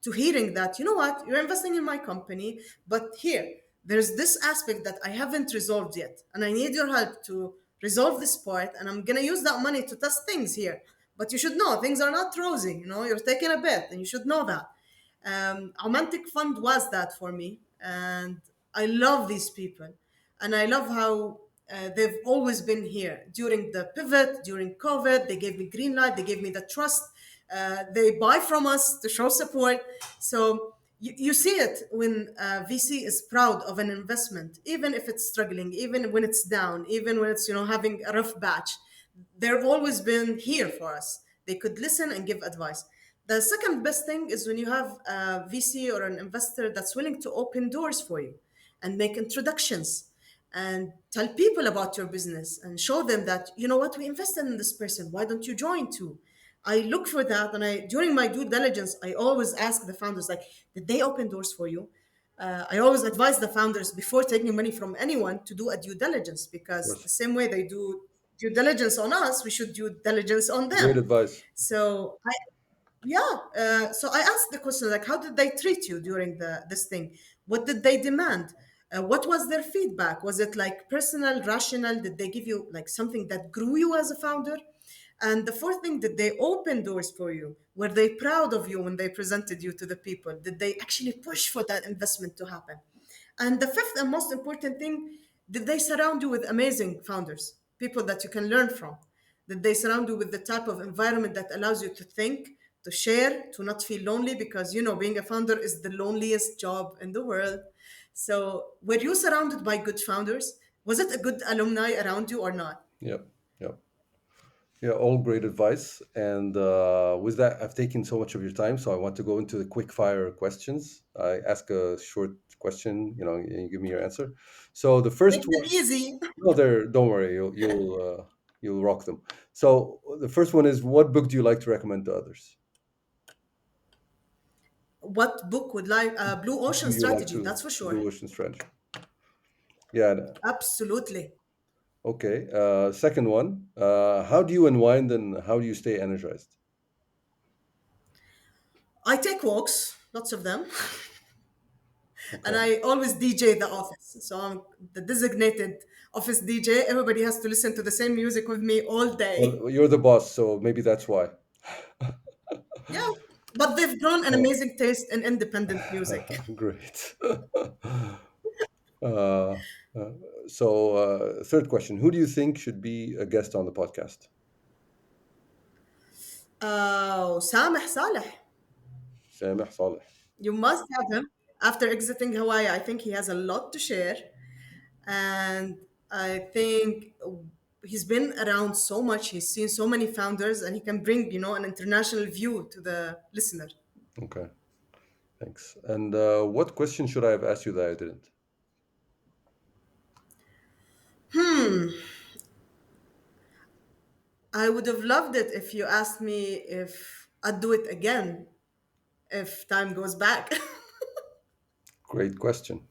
to hearing that, you know what, you're investing in my company, but here, there's this aspect that I haven't resolved yet, and I need your help to resolve this part, and I'm gonna use that money to test things here. But you should know things are not rosy, you're taking a bet, and you should know that. Romantic Fund was that for me, and I love these people, and I love how they've always been here during the pivot, during COVID. They gave me green light, they gave me the trust. They buy from us to show support. So you see it when VC is proud of an investment, even if it's struggling, even when it's down, even when it's having a rough batch. They've always been here for us. They could listen and give advice. The second best thing is when you have a VC or an investor that's willing to open doors for you and make introductions and tell people about your business and show them that, you know what, we invested in this person. Why don't you join too? I look for that, and during my due diligence, I always ask the founders, like, did they open doors for you? I always advise the founders before taking money from anyone to do a due diligence, Of because the course. same way they do due diligence on us, we should due diligence on Great them. advice. So yeah, so I asked the question, like, how did they treat you during this thing? What did they demand? What was their feedback? Was it like personal, rational? Did they give you like something that grew you as a founder? And the fourth thing, did they open doors for you? Were they proud of you when they presented you to the people? Did they actually push for that investment to happen? And the fifth and most important thing, did they surround you with amazing founders, people that you can learn from? Did they surround you with the type of environment that allows you to think, to share, to not feel lonely? Because, being a founder is the loneliest job in the world. So, were you surrounded by good founders? Was it a good alumni around you or not? Yep. Yep. Yeah, all great advice. And with that, I've taken so much of your time, so I want to go into the quick fire questions. I ask a short question, and you give me your answer. So the first Make them one, easy. no, there, don't worry, you'll rock them. So the first one is, what book do you like to recommend to others? What book would like Blue Do Ocean you like Strategy? to That's for sure. Blue Ocean Strategy? Yeah. Absolutely. Okay. Second one, how do you unwind and how do you stay energized? I take walks, lots of them, and Okay. I always DJ the office. So I'm the designated office DJ. Everybody has to listen to the same music with me all day. Well, you're the boss, so maybe that's why. Yeah, but they've grown an Oh, amazing taste in independent music. great. Uh, third question: who do you think should be a guest on the podcast? Sameh Saleh. Sameh Saleh. You must have him. After exiting Hawaii, I think he has a lot to share. And I think he's been around so much. He's seen so many founders, and he can bring, an international view to the listener. Okay, thanks. And what question should I have asked you that I didn't? I would have loved it if you asked me if I'd do it again if time goes back. Great question.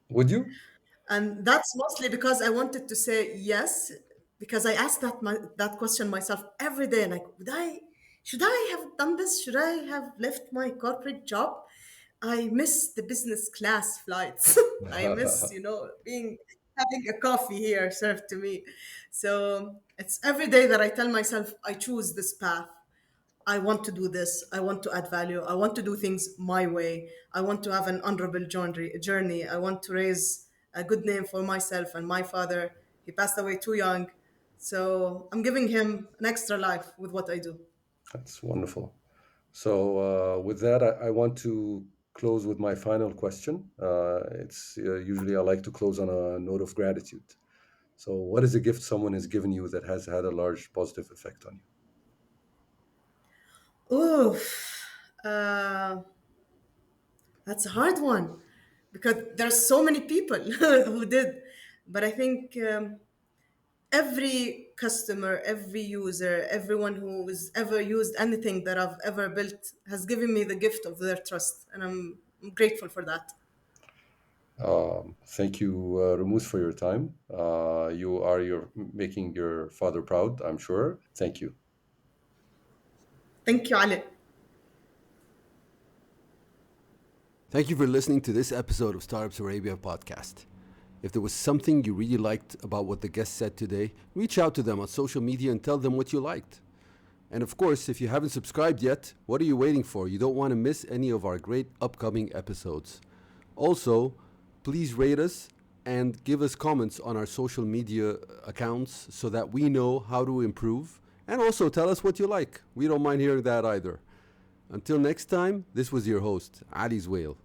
Would you? And that's mostly because I wanted to say yes, because I asked that question myself every day. Like, should I have done this? Should I have left my corporate job? I miss the business class flights. I miss, being having a coffee here served to me. So it's every day that I tell myself I choose this path. I want to do this. I want to add value. I want to do things my way. I want to have an honorable journey. I want to raise a good name for myself and my father. He passed away too young. So I'm giving him an extra life with what I do. That's wonderful. So, with that, I want to close with my final question. It's usually I like to close on a note of gratitude. So, what is a gift someone has given you that has had a large positive effect on you? Oof. Uh, that's a hard one because there's so many people who did. But I think every customer, every user, everyone who's ever used anything that I've ever built has given me the gift of their trust, and I'm grateful for that. Thank you, Ramuz, for your time. You are making your father proud, I'm sure. Thank you. Thank you, Ali. Thank you for listening to this episode of Startups Arabia podcast. If there was something you really liked about what the guest said today, reach out to them on social media and tell them what you liked. And of course, if you haven't subscribed yet, what are you waiting for? You don't want to miss any of our great upcoming episodes. Also, please rate us and give us comments on our social media accounts so that we know how to improve And also tell us what you like. We don't mind hearing that either. Until next time, this was your host, Ali's Whale.